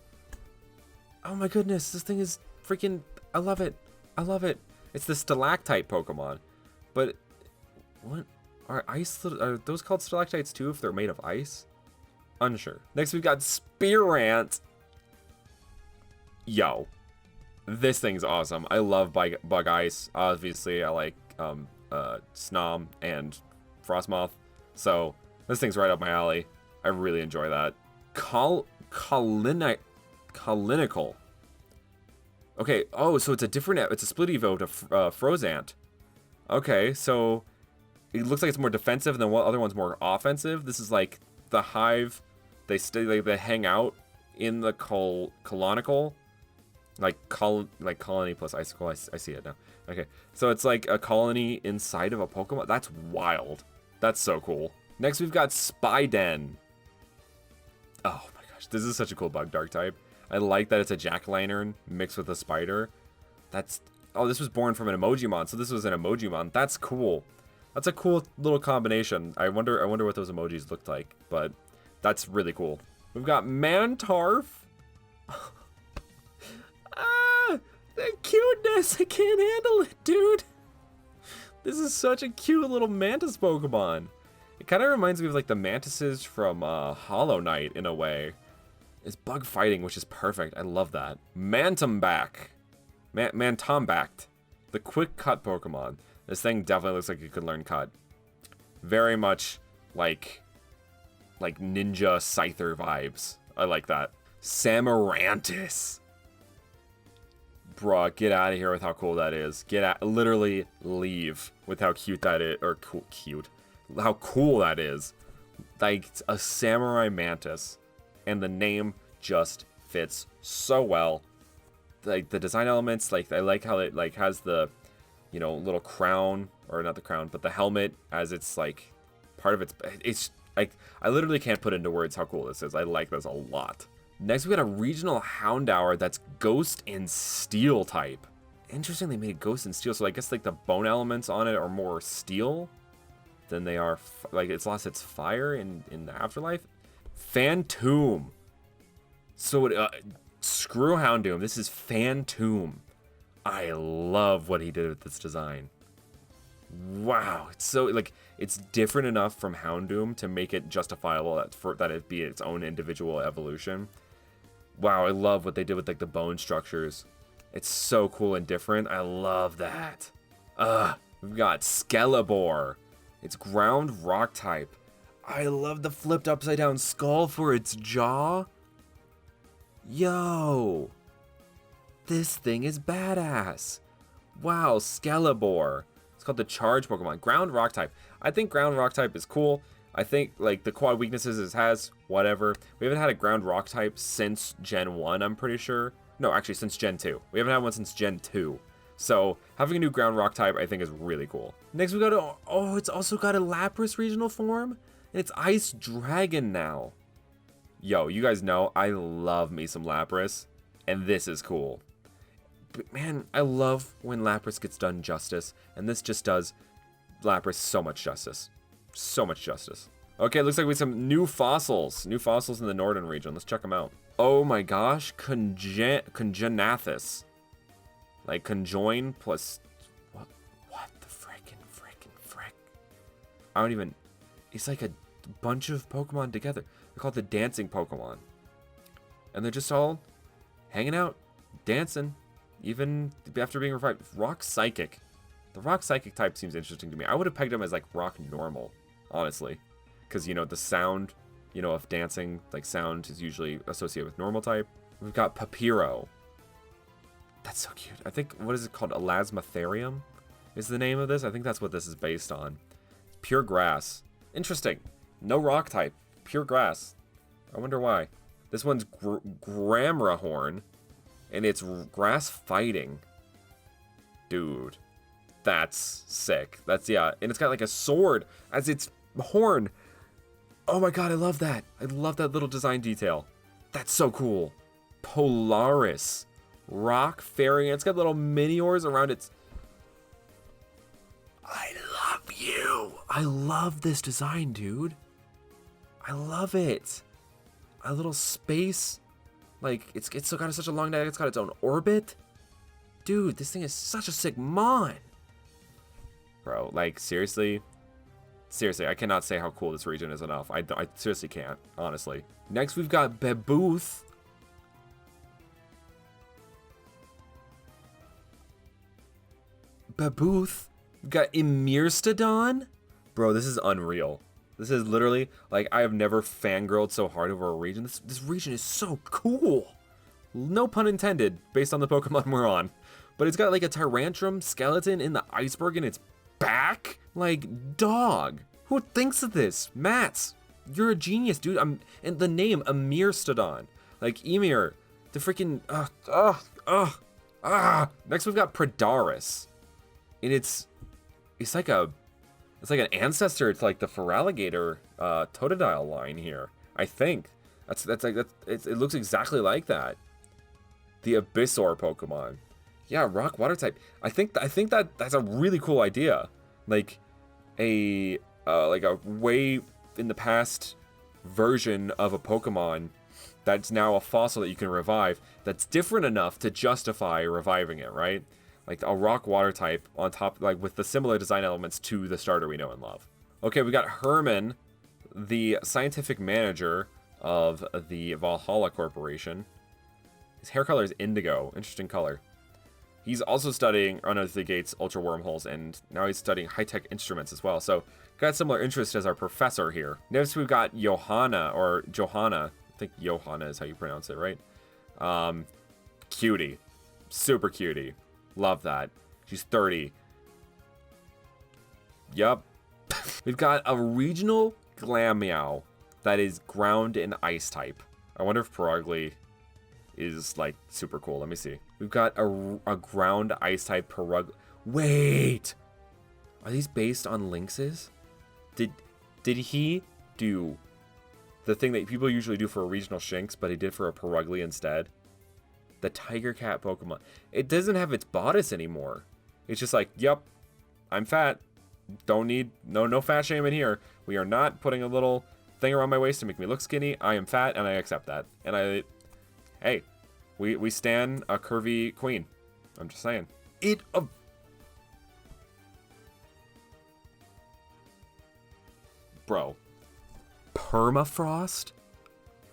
Oh my goodness, this thing is freaking, I love it. I love it. It's the stalactite Pokemon, but what are those called stalactites too if they're made of ice? Unsure. Next, we've got Spearant. Yo, this thing's awesome. I love bug ice. Obviously, I like Snom and Frostmoth, so this thing's right up my alley. I really enjoy that. Collinical. Okay, oh, so it's a split evo to Frozant. Okay, so it looks like it's more defensive and the other one's more offensive. This is like the hive. They hang out in the colonical. Like colony plus icicle. I see it now. Okay, so it's like a colony inside of a Pokemon. That's wild. That's so cool. Next, we've got Spiden. Oh my gosh, this is such a cool bug dark type. I like that it's a jack-o'-lantern mixed with a spider. Oh, this was born from an Emojimon, so this was an Emojimon. That's cool. That's a cool little combination. I wonder what those emojis looked like, but that's really cool. We've got Mantarf. The cuteness! I can't handle it, dude! This is such a cute little mantis Pokemon. It kind of reminds me of like the mantises from Hollow Knight in a way. It's bug fighting, which is perfect. I love that. Mantomback. Mantombact. The quick cut Pokemon. This thing definitely looks like it could learn cut. Very much like ninja Scyther vibes. I like that. Samarantis. Bruh, get out of here with how cool that is. Literally leave with how cute that is. Or cute. How cool that is. Like, a samurai mantis. And the name just fits so well. Like, the design elements, like, I like how it, like, has the, you know, little crown. Or not the crown, but the helmet as it's, like, part of it's, like, I literally can't put into words how cool this is. I like this a lot. Next, we got a regional Houndour that's Ghost and Steel type. Interesting, they made Ghost and Steel, so I guess like the bone elements on it are more steel than they are, like it's lost its fire in the afterlife. Phantom. So screw Houndoom, this is Phantom. I love what he did with this design. Wow, it's so, like, it's different enough from Houndoom to make it justifiable that it be its own individual evolution. Wow, I love what they did with like the bone structures. It's so cool and different. I love that. We've got Skelebore. It's ground rock type. I love the flipped upside down skull for its jaw. Yo, this thing is badass. Wow, Skelebore. It's called the Charge Pokemon. Ground Rock type. I think Ground Rock type is cool. I think, like, the quad weaknesses it has, whatever. We haven't had a Ground Rock type since Gen 1, I'm pretty sure. No, actually, since Gen 2. We haven't had one since Gen 2. So, having a new Ground Rock type, I think, is really cool. Next, we got a... Oh, it's also got a Lapras regional form. And it's Ice Dragon now. Yo, you guys know, I love me some Lapras. And this is cool. But, man, I love when Lapras gets done justice. And this just does Lapras so much justice. So much justice. Okay, looks like we have some new fossils. New fossils in the northern region. Let's check them out. Oh my gosh. Congenathus. Like conjoin plus... What the frick? I don't even... It's like a bunch of Pokemon together. They're called the dancing Pokemon. And they're just all hanging out, dancing, even after being revived. Rock Psychic. The Rock Psychic type seems interesting to me. I would have pegged them as like Rock Normal, honestly. Because, you know, the sound, you know, of dancing, like sound is usually associated with normal type. We've got Papiro. That's so cute. I think, what is it called? Elasmotherium is the name of this. I think that's what this is based on. Pure Grass. Interesting. No rock type. Pure Grass. I wonder why. This one's Gramrahorn, and it's grass fighting. Dude. That's sick. That's, yeah. And it's got like a sword as its horn. Oh my god, I love that. I love that little design detail. That's so cool. Polaris. Rock fairy. It's got little mini-ores around its... I love you. I love this design, dude. I love it. A little space. Like, it's still got such a long neck. It's got its own orbit. Dude, this thing is such a sick mon. Bro, like, seriously, I cannot say how cool this region is enough. I seriously can't, honestly. Next, we've got Bebooth. We've got Emirstodon. Bro, this is unreal. This is literally, like, I have never fangirled so hard over a region. This region is so cool. No pun intended, based on the Pokemon we're on. But it's got, like, a Tyrantrum skeleton in the iceberg in its back? Like, dog. Who thinks of this? Matz, you're a genius, dude. And the name, Emirstodon. Like, Emir. The freaking, Next, we've got Predaris. And it's like an ancestor to like the Feraligatr Totodile line here. I think it looks exactly like that. The Abyssor Pokemon. Yeah, rock water type. I think that's a really cool idea. Like a way in the past version of a Pokemon that's now a fossil that you can revive that's different enough to justify reviving it, right? Like a rock water type on top, like with the similar design elements to the starter we know and love. Okay, we got Herman, the scientific manager of the Valhalla Corporation. His hair color is indigo. Interesting color. He's also studying Under the Gates Ultra Wormholes, and now he's studying high-tech instruments as well. So, got similar interest as our professor here. Next, we've got Johanna. I think Johanna is how you pronounce it, right? Cutie. Super cutie. Love that. She's 30. Yup. We've got a regional Glameow that is ground and ice type. I wonder if Perugly is like super cool. Let me see. We've got a ground ice type Perugly. Wait! Are these based on lynxes? Did he do the thing that people usually do for a regional Shinx, but he did for a Perugly instead? The Tiger Cat Pokemon. It doesn't have its bodice anymore. It's just like, yep, I'm fat. Don't need, no fat shaming here. We are not putting a little thing around my waist to make me look skinny. I am fat and I accept that. And hey, we stan a curvy queen. I'm just saying. Bro. Permafrost?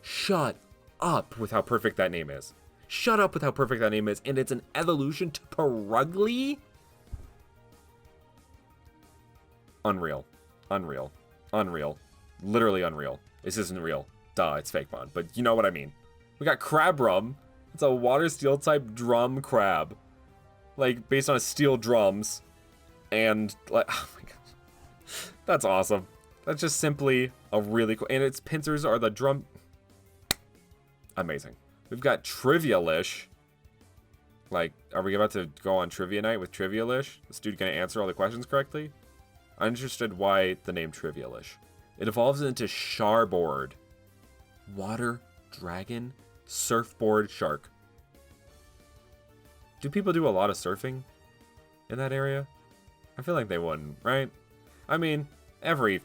Shut up with how perfect that name is. Shut up with how perfect that name is, and it's an evolution to Perugly? Unreal. Literally unreal. This isn't real. Duh, it's Fakemon, but you know what I mean. We got Crabrum. It's a water steel type drum crab. Like, based on steel drums. And, like, oh my gosh. That's awesome. That's just simply a really cool, and its pincers are the drum. Amazing. We've got Trivialish. Like, are we about to go on trivia night with Trivialish? This dude gonna answer all the questions correctly? I'm interested why the name Trivialish. It evolves into Charboard. Water, dragon, surfboard, shark. Do people do a lot of surfing in that area? I feel like they wouldn't, right? I mean, every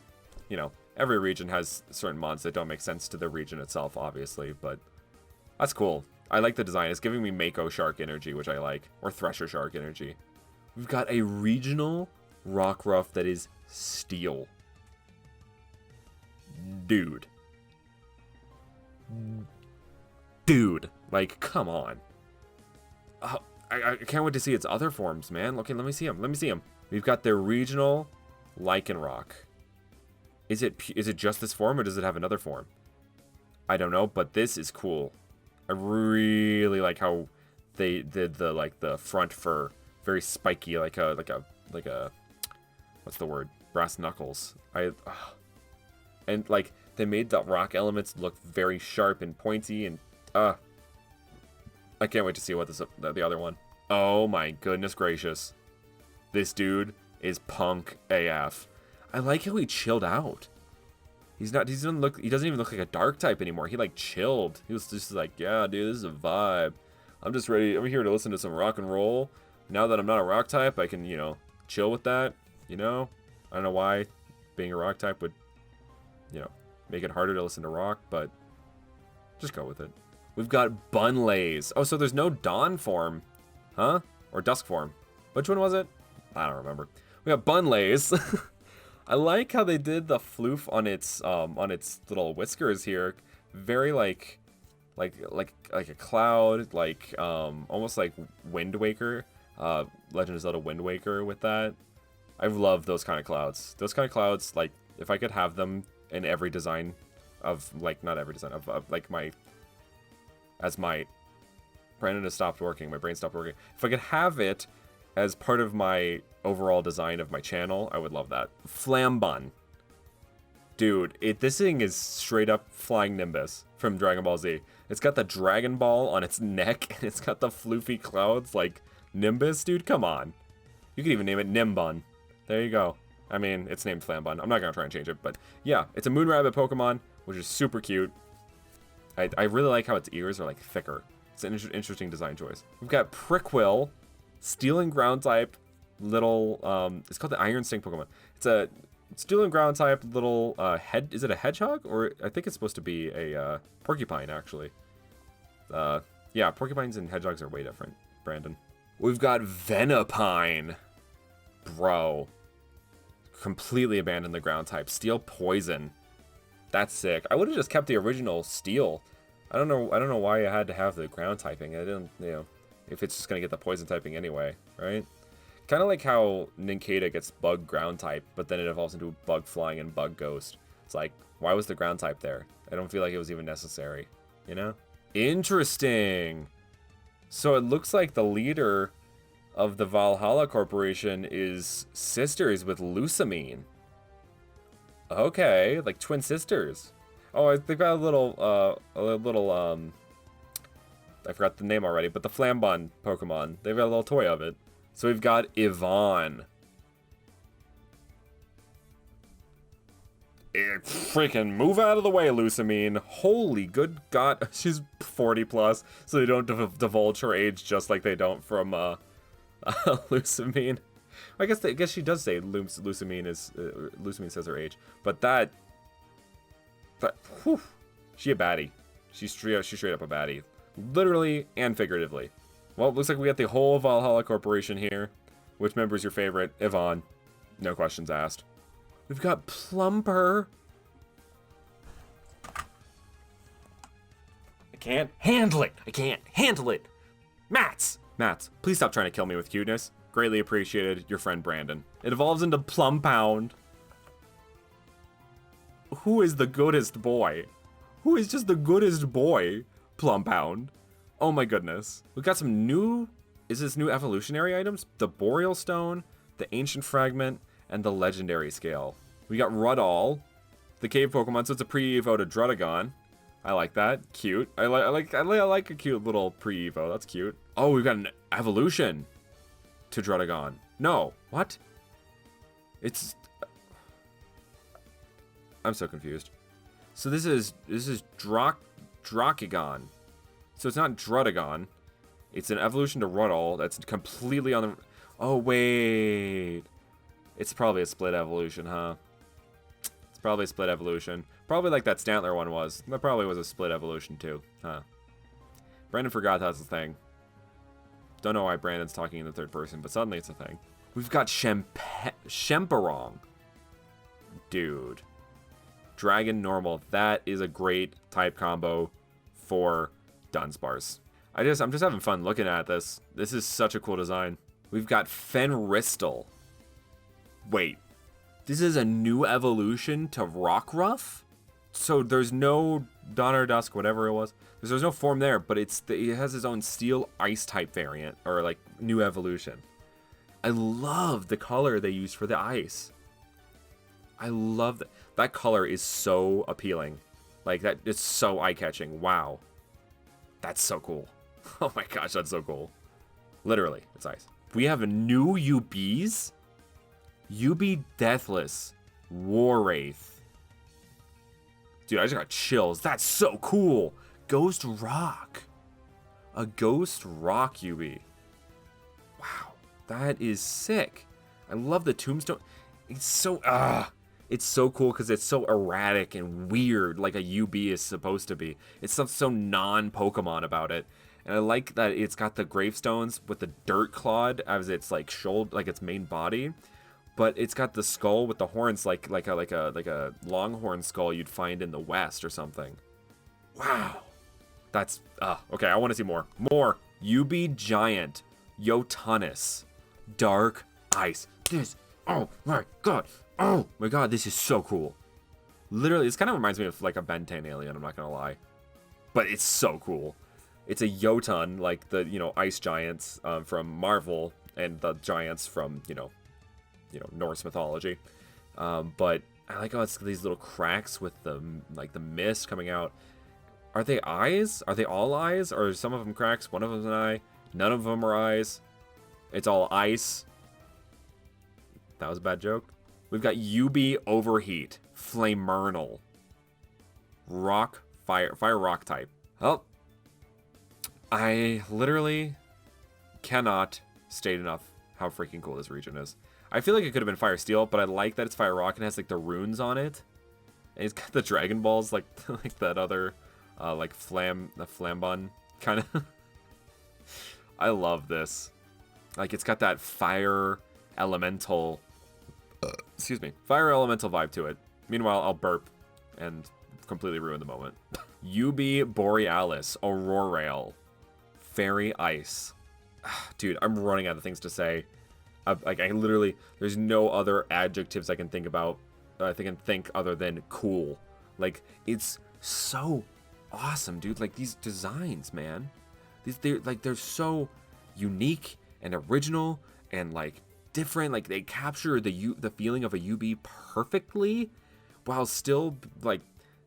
region has certain mods that don't make sense to the region itself, obviously, but that's cool. I like the design. It's giving me Mako Shark energy, which I like, or Thresher Shark energy. We've got a regional Rockruff that is steel. Dude. Like, come on. I can't wait to see its other forms, man. Okay, let me see them. We've got the regional Lycanroc. Is it just this form, or does it have another form? I don't know, but this is cool. I really like how they did the front fur, very spiky, like a what's the word? Brass knuckles. And like they made the rock elements look very sharp and pointy, and I can't wait to see what the other one. Oh my goodness gracious, this dude is punk AF. I like how he chilled out. He doesn't even look like a dark type anymore. He like chilled. He was just like, yeah, dude, this is a vibe. I'm just ready. I'm here to listen to some rock and roll. Now that I'm not a rock type, I can, chill with that. I don't know why being a rock type would, make it harder to listen to rock, but just go with it. We've got Bunlaze. Oh, so there's no Dawn form, huh? Or Dusk form. Which one was it? I don't remember. We got Bunlaze. I like how they did the floof on its little whiskers here. Very like a cloud, like almost like Wind Waker, Legend of Zelda Wind Waker with that. I love those kind of clouds. Those kind of clouds, like if I could have them in every design of not every design of like my Brandon has stopped working, my brain stopped working. If I could have it as part of my overall design of my channel, I would love that. Flambun. Dude, this thing is straight up flying Nimbus from Dragon Ball Z. It's got the Dragon Ball on its neck, and it's got the floofy clouds like Nimbus. Dude, come on. You could even name it Nimbun. There you go. I mean, it's named Flambun. I'm not going to try and change it, but yeah, it's a Moonrabbit Pokemon, which is super cute. I really like how its ears are like thicker. It's an interesting design choice. We've got Prickwill, Steel and Ground type, little, it's called the Iron Sting Pokemon. It's a Steel and Ground type little is it a hedgehog? Or I think it's supposed to be a porcupine, actually. Yeah, porcupines and hedgehogs are way different, Brandon. We've got Venipine. Bro. Completely abandoned the ground type. Steel Poison. That's sick. I would have just kept the original Steel. I don't know why I had to have the ground typing. I didn't, if it's just gonna get the poison typing anyway, right? Kind of like how Nincada gets bug ground type, but then it evolves into bug flying and bug ghost. It's like, why was the ground type there? I don't feel like it was even necessary, Interesting. So it looks like the leader of the Valhalla Corporation is sisters with Limousine. Okay, like twin sisters. Oh, they've got a little, I forgot the name already, but the Flambun Pokemon. They've got a little toy of it. So we've got Yvonne. Freaking move out of the way, Limousine. Holy good God. She's 40 plus, so they don't divulge her age just like they don't from Limousine. I guess she does say Limousine says her age, but whew, she a baddie. She's straight up a baddie, literally and figuratively. Well, it looks like we got the whole Valhalla Corporation here. Which member is your favorite? Yvonne. No questions asked. We've got Plumper. I can't handle it. Matz, please stop trying to kill me with cuteness. Greatly appreciated, your friend Brandon. It evolves into Plumpound. Who is the goodest boy? Who is just the goodest boy? Plumpound. Oh my goodness. We've got some new, is this new evolutionary items? The Boreal Stone, the Ancient Fragment, and the Legendary Scale. We got Rudall, the Cave Pokemon, so it's a pre-evo to Druddigon. I like that. Cute. I like a cute little pre-evo. That's cute. Oh, we've got an evolution to Druddigon. No. What? I'm so confused. So this is Dracoroon. So it's not Druddigon. It's an evolution to Rudall that's completely on the... Oh, wait. It's probably a split evolution, huh? It's probably a split evolution. Probably like that Stantler one was. That probably was a split evolution too, huh? Brandon forgot that's a thing. Don't know why Brandon's talking in the third person, but suddenly it's a thing. We've got Shemperong. Dude. Dragon Normal. That is a great type combo for Dunsparce. I'm just having fun looking at this. This is such a cool design. We've got Fenristal. Wait. This is a new evolution to Rockruff? So there's no Dawn or Dusk, whatever it was. There's no form there, but it has its own Steel Ice type variant, or like new evolution. I love the color they used for the ice. I love that. That color is so appealing. Like, that, it's so eye-catching. Wow. That's so cool. Oh my gosh, that's so cool. Literally, it's ice. We have a new UBs. UB Deathless Warwraith. Dude, I just got chills. That's so cool. Ghost Rock. A Ghost Rock UB. Wow, that is sick. I love the tombstone. It's so it's so cool because it's so erratic and weird, like a UB is supposed to be. It's so non-Pokemon about it. And I like that it's got the gravestones with the dirt clawed as its like shoulder, like its main body. But it's got the skull with the horns like a longhorn skull you'd find in the West or something. Wow. That's okay, I want to see more. More UB Giant Yotunus Dark Ice. This, oh my god. Oh my god, this is so cool. Literally, this kind of reminds me of like a Benten alien, I'm not gonna lie. But it's so cool. It's a Jotun, like the, ice giants from Marvel and the giants from, Norse mythology. But I like how it's these little cracks with the mist coming out. Are they eyes? Are they all eyes? Or are some of them cracks? One of them's an eye? None of them are eyes. It's all ice. That was a bad joke. We've got UB Overheat, Flamernal, Fire Rock type. Well, I literally cannot state enough how freaking cool this region is. I feel like it could have been Fire Steel, but I like that it's Fire Rock and it has like the runes on it. And it's got the Dragon Balls like that other like the Flambun kind of. I love this. Like it's got that fire elemental fire elemental vibe to it. Meanwhile, I'll burp and completely ruin the moment. UB Borealis Aurorale Fairy Ice. Dude, I'm running out of things to say. I literally, there's no other adjectives I can think about. I can think other than cool. Like, it's so awesome, dude. Like, these designs, man. They're so unique and original and like different. Like, they capture the feeling of a UB perfectly, while still like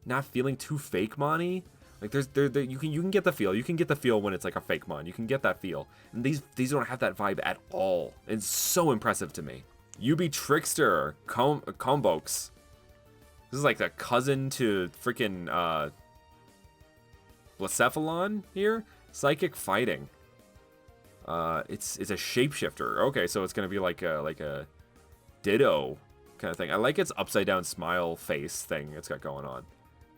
not feeling too fake money. Like you can get the feel. You can get the feel when it's like a fake mon. You can get that feel. And these don't have that vibe at all. It's so impressive to me. UB Trickster Combox. This is like a cousin to freaking Blacephalon here. Psychic Fighting. It's a shapeshifter. Okay, so it's gonna be like a Ditto kind of thing. I like its upside down smile face thing it's got going on.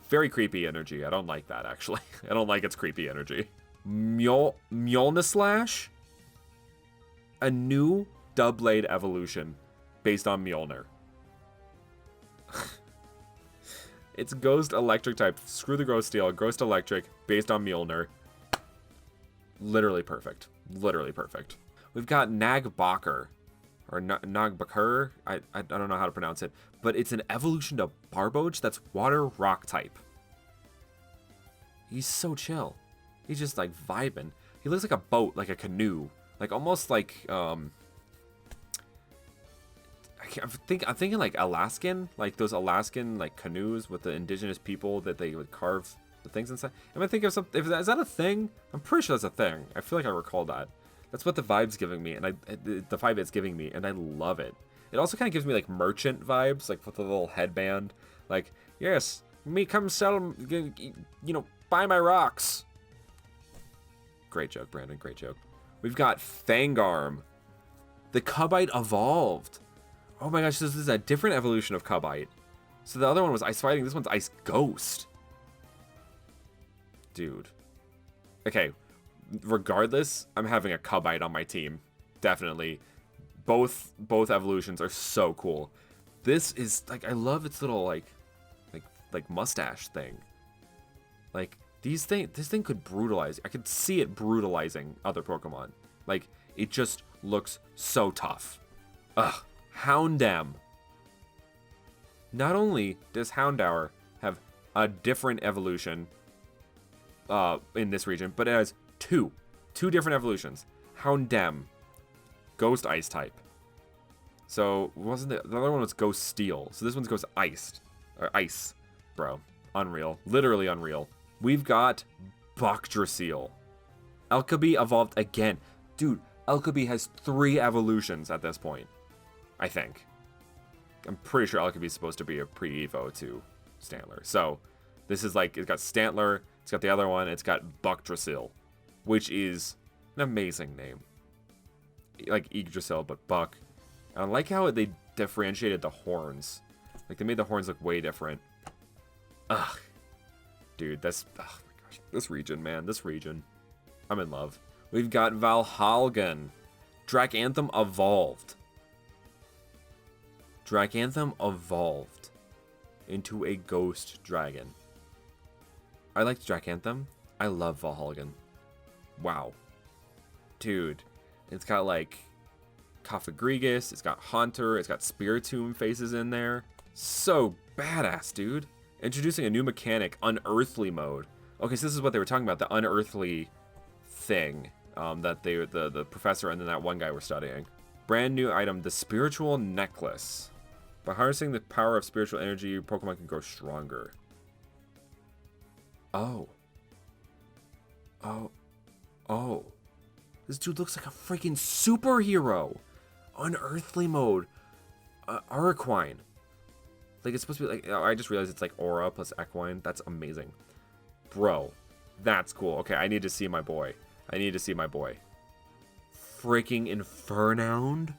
Very creepy energy. I don't like that, actually. I don't like its creepy energy. Mjolnislash? A new Doublade evolution based on Mjolnir. It's Ghost Electric type. Screw the Ghost Steel. Ghost Electric based on Mjolnir. Literally perfect. Literally perfect. We've got Nagbacher. Or Nagbacher. I don't know how to pronounce it. But it's an evolution to Barboach that's water rock type. He's so chill. He's just like vibing. He looks like a boat, like a canoe. Like almost like I'm thinking like Alaskan, like those Alaskan like canoes with the indigenous people that they would carve the things inside. Am I thinking of something? Is that a thing? I'm pretty sure that's a thing. I feel like I recall that. That's what the vibe's giving me, and the vibe it's giving me, and I love it. It also kind of gives me like merchant vibes, like with the little headband. Like, yes, me come sell, you know, buy my rocks. Great joke, Brandon. Great joke. We've got Fangarm. The Cubite evolved. Oh my gosh, this is a different evolution of Cubite. So the other one was Ice Fighting. This one's Ice Ghost. Dude. Okay. Regardless, I'm having a Cubite on my team. Definitely. Both evolutions are so cool. This is like, I love its little like mustache thing. Like this thing could brutalize. I could see it brutalizing other Pokemon. Like it just looks so tough. Ugh. Houndour. Not only does Houndour have a different evolution in this region, but it has two different evolutions. Houndour, Ghost Ice type. So wasn't the other one was Ghost Steel? So this one's Ghost Iced or Ice, bro. Unreal, literally unreal. We've got Bugdrasil. Alkabi evolved again, dude. Alkabi has 3 evolutions at this point, I think. I'm pretty sure Alkabi is supposed to be a pre-evo to Stantler. So this is like, it's got Stantler, it's got the other one, it's got Bugdrasil, which is an amazing name. Like Yggdrasil, but Buck. And I like how they differentiated the horns. Like they made the horns look way different. Ugh. Dude, oh my gosh. This region, man, this region. I'm in love. We've got Valhalgan. Dracanthem evolved. Dracanthem evolved into a ghost dragon. I liked Dracanthem. I love Valhalgan. Wow. Dude. It's got like Cofagrigus, it's got Haunter, it's got Spiritomb faces in there. So badass, dude. Introducing a new mechanic, Unearthly mode. Okay, so this is what they were talking about, the Unearthly thing that the professor and then that one guy were studying. Brand new item, the Spiritual Necklace. By harnessing the power of spiritual energy, your Pokemon can grow stronger. Oh. This dude looks like a freaking superhero. Unearthly mode. Araquine. Like, it's supposed to be like, I just realized it's like Aura plus Equine. That's amazing. Bro, that's cool. Okay, I need to see my boy. Freaking Infernound?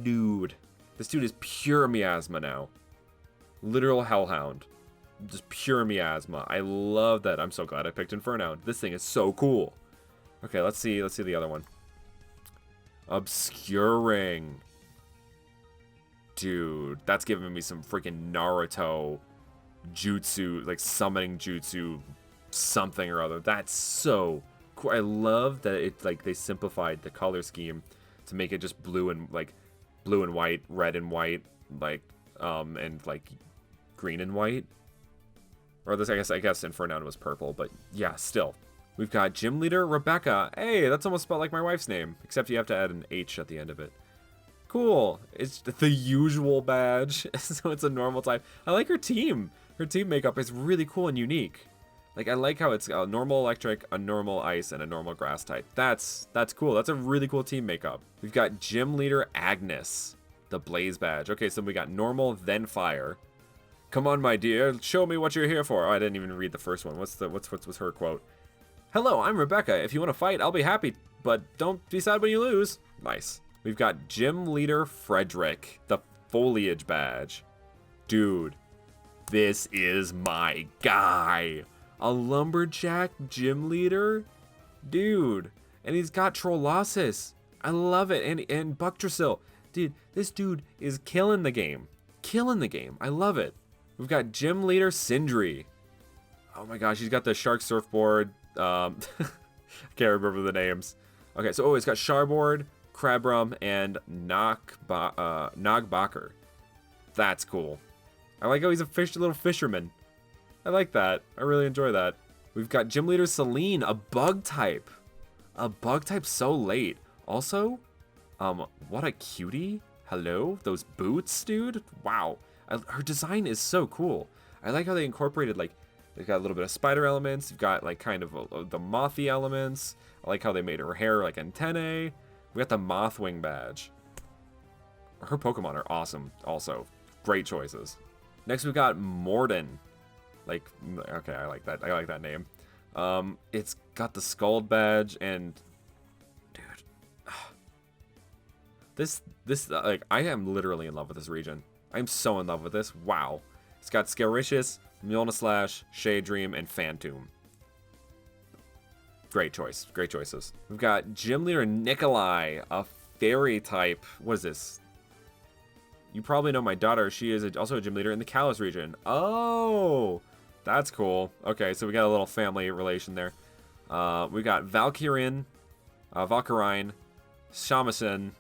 Dude. This dude is pure miasma now. Literal hellhound. Just pure miasma. I love that. I'm so glad I picked Infernound. This thing is so cool. Okay, let's see the other one. Obscuring. Dude, that's giving me some freaking Naruto jutsu, like summoning jutsu something or other. That's so cool. I love that it like they simplified the color scheme to make it just blue and white, red and white, like and like green and white. Or this, I guess Infernound was purple, but yeah, still. We've got Gym Leader Rebecca. Hey, that's almost spelled like my wife's name, except you have to add an H at the end of it. Cool. It's the usual badge, so it's a normal type. I like her team. Her team makeup is really cool and unique. Like, I like how it's a normal electric, a normal ice, and a normal grass type. That's cool. That's a really cool team makeup. We've got Gym Leader Agnes, the Blaze badge. Okay, so we got normal, then fire. Come on, my dear, show me what you're here for. Oh, I didn't even read the first one. What's her quote? Hello, I'm Rebecca. If you want to fight, I'll be happy, but don't be sad when you lose. Nice. We've got Gym Leader Frederick, the Foliage badge. Dude, this is my guy. A lumberjack gym leader? Dude. And he's got Trollosis. I love it. And Bugdrasil. Dude, this dude is killing the game. I love it. We've got Gym Leader Sindri. Oh my gosh, he's got the Shark Surfboard. I can't remember the names. Okay, so it's got Charbord, Crabrum, and Nogbacher. That's cool. I like how he's a little fisherman. I like that. I really enjoy that. We've got Gym Leader Celine, a bug type. A bug type so late. Also, What a cutie. Hello? Those boots, dude? Wow. Her design is so cool. I like how they incorporated, like, they've got a little bit of spider elements. You've got, like, kind of the mothy elements. I like how they made her hair, like, antennae. We got the Mothwing badge. Her Pokemon are awesome, also. Great choices. Next, we got Morden. Like, okay, I like that. I like that name. It's got the Scald badge, and... Dude. This, like, I am literally in love with this region. I'm so in love with this. Wow. It's got Scaricious, Milneslash, Shade Dream, and Phantom. Great choice. Great choices. We've got Gym Leader Nikolai, a fairy type. What is this? You probably know my daughter. She is also a gym leader in the Kalos region. Oh, that's cool. Okay, so we got a little family relation there. We got Valkyrian, Valkyrine, Shamisen,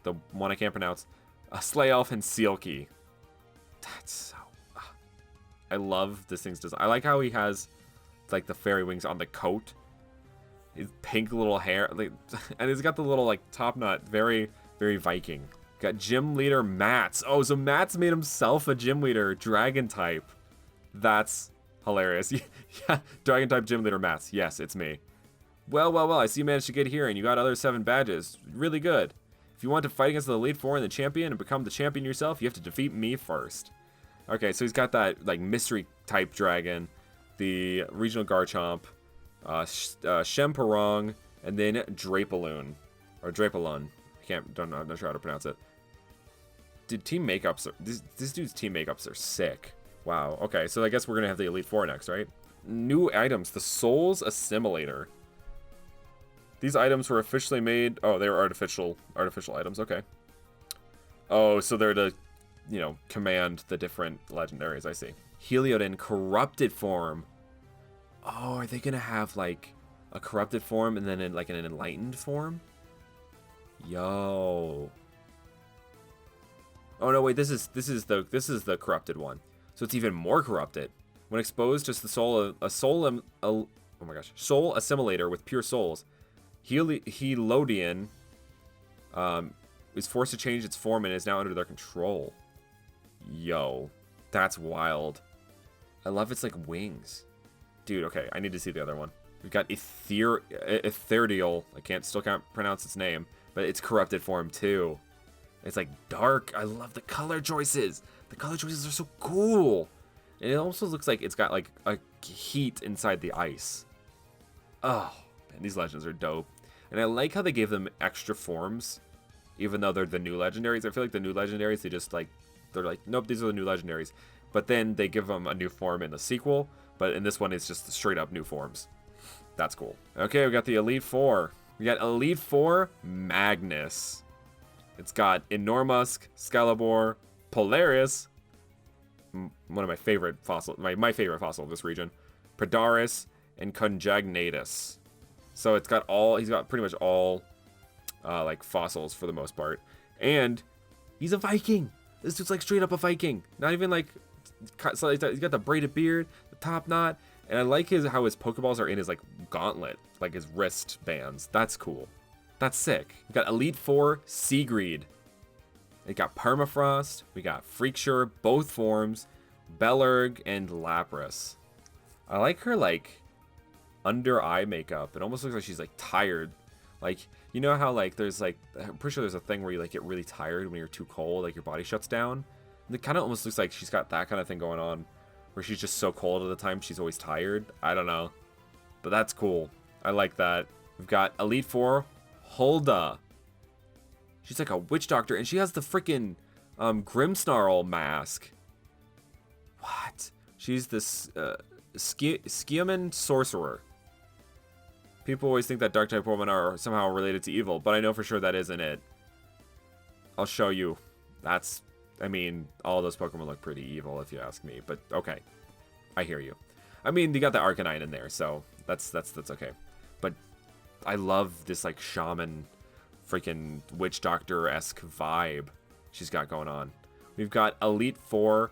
the one I can't pronounce, Slay Elf, and Sealkey. That's so... I love this thing's design. I like how he has, like, the fairy wings on the coat. His pink little hair. Like, and he's got the little, like, top knot. Very, very Viking. Got Gym Leader Matz. Oh, so Matz made himself a Gym Leader, Dragon type. That's hilarious. Yeah, Dragon type Gym Leader Matz. Yes, it's me. Well, I see you managed to get here and you got other 7 badges. Really good. If you want to fight against the Elite Four and the champion and become the champion yourself, you have to defeat me first. Okay, so he's got that, like, mystery type dragon, the regional Garchomp, Shemperong, and then Drapaloon, or Drapalon. I'm not sure how to pronounce it. Dude, team makeups are, this dude's team makeups are sick. Wow. Okay, so I guess we're gonna have the Elite Four next, right? New items: the Souls Assimilator. These items were officially made. Oh, they were artificial items. Okay. Oh, so they're to, you know, command the different legendaries. I see. Heliodin corrupted form. Oh, are they gonna have like a corrupted form and then in like an enlightened form? Yo. Oh no, wait, this is the corrupted one. So it's even more corrupted. When exposed to the soul oh my gosh, soul assimilator with pure souls, Helodian is forced to change its form and is now under their control. Yo, that's wild. I love its like wings. Dude, okay, I need to see the other one. We've got Ethereal. Can't pronounce its name, but it's corrupted form too. It's like dark. I love the color choices. The color choices are so cool. And it also looks like it's got like a heat inside the ice. Oh, man, these legends are dope. And I like how they gave them extra forms, even though they're the new legendaries. I feel like the new legendaries, they're like, nope, these are the new legendaries. But then they give them a new form in the sequel. But in this one, it's just straight up new forms. That's cool. Okay, we got the Elite Four. We got Elite Four Magnus. It's got Enormusk, Skelebore, Polaris, one of my favorite fossil, my favorite fossil of this region, Predaris, and Congagnatus. So it's got he's got pretty much all like fossils for the most part. And he's a Viking. This dude's like straight up a Viking. Not even like, so he's got the braided beard, the top knot, and I like how his Pokeballs are in his like gauntlet, like his wrist bands. That's cool. That's sick. We got Elite Four Seagreed. We got Permafrost. We got Freakshore, both forms, Belurg, and Lapras. I like her like under eye makeup. It almost looks like she's like tired. Like, you know how like there's like, I'm pretty sure there's a thing where you like get really tired when you're too cold, like your body shuts down. And it kind of almost looks like she's got that kind of thing going on, where she's just so cold at the time she's always tired. I don't know, but that's cool. I like that. We've got Elite Four Hulda. She's like a witch doctor, and she has the freaking Grimmsnarl mask. What? She's this Skiaman sorcerer. People always think that dark type Pokemon are somehow related to evil, but I know for sure that isn't it. I'll show you. I mean, all those Pokemon look pretty evil if you ask me, but okay. I hear you. I mean, you got the Arcanine in there, so that's okay. But I love this like shaman freaking witch doctor-esque vibe she's got going on. We've got Elite Four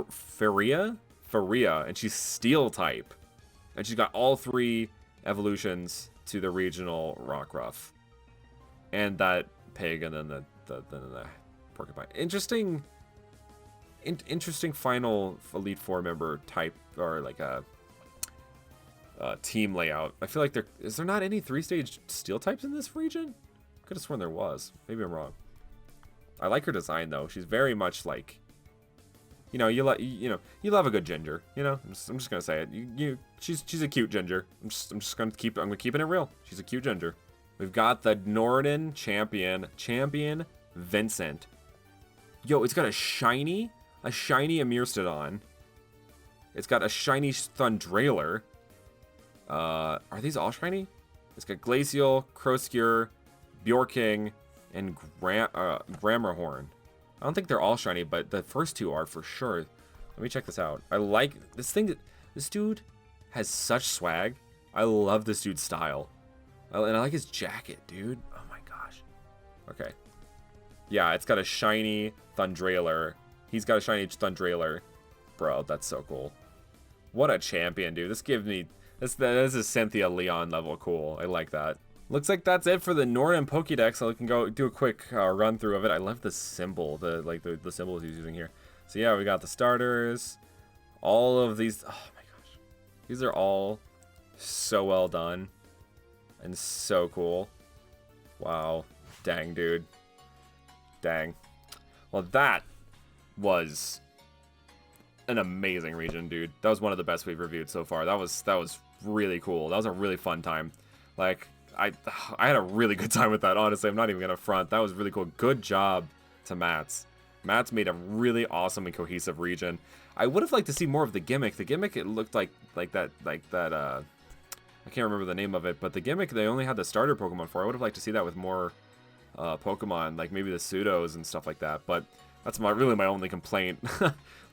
Faria, and she's Steel type. And she's got all 3 evolutions to the regional Rockruff. and that pig, and then the porcupine. Interesting final Elite Four member type, or like a team layout. I feel like is there not any 3-stage steel types in this region? Could have sworn there was. Maybe I'm wrong. I like her design though. She's very much like, you know, you love a good ginger. You know, I'm just gonna say it. She's a cute ginger. I'm gonna keep it real. She's a cute ginger. We've got the Norden champion Vincent. Yo, it's got a shiny Amirstodon. It's got a shiny Thundrailer. Are these all shiny? It's got Glacial, Croscure, Bjorking, and Grammarhorn. I don't think they're all shiny, but the first two are for sure. Let me check this out. I like this thing. This dude has such swag. I love this dude's style. And I like his jacket, dude. Oh my gosh. Okay. Yeah, it's got a shiny Thundrailer. He's got a shiny Thundrailer. Bro, that's so cool. What a champion, dude. This gives me... This is Cynthia Leon level cool. I like that. Looks like that's it for the Norden Pokédex. So we can go do a quick run through of it. I love the symbol, the symbols he's using here. So yeah, we got the starters. All of these. Oh my gosh, these are all so well done and so cool. Wow, dang, dude, dang. Well, that was an amazing region, dude. That was one of the best we've reviewed so far. That was really cool. That was a really fun time. Like, I had a really good time with that, honestly. I'm not even gonna front. That was really cool. Good job to Matz. Matz made a really awesome and cohesive region. I would have liked to see more of the gimmick. The gimmick, it looked like that I can't remember the name of it, but the gimmick they only had the starter Pokemon for. I would have liked to see that with more Pokemon, like maybe the pseudos and stuff like that. But that's really my only complaint.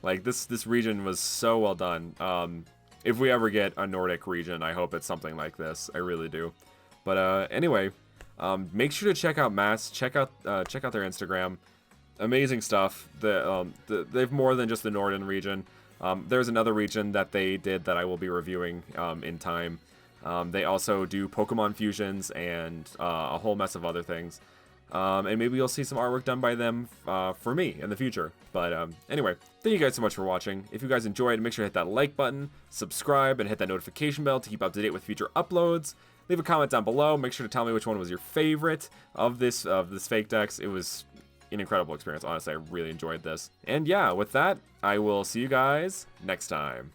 Like this region was so well done. If we ever get a Nordic region, I hope it's something like this. I really do. But anyway, make sure to check out Matz. Check out their Instagram. Amazing stuff. They've more than just the Norden region. There's another region that they did that I will be reviewing in time. They also do Pokemon fusions and a whole mess of other things. And maybe you'll see some artwork done by them for me in the future. But anyway, thank you guys so much for watching. If you guys enjoyed, make sure to hit that like button, subscribe, and hit that notification bell to keep up to date with future uploads. Leave a comment down below. Make sure to tell me which one was your favorite of this fake dex. It was an incredible experience. Honestly, I really enjoyed this. And yeah, with that, I will see you guys next time.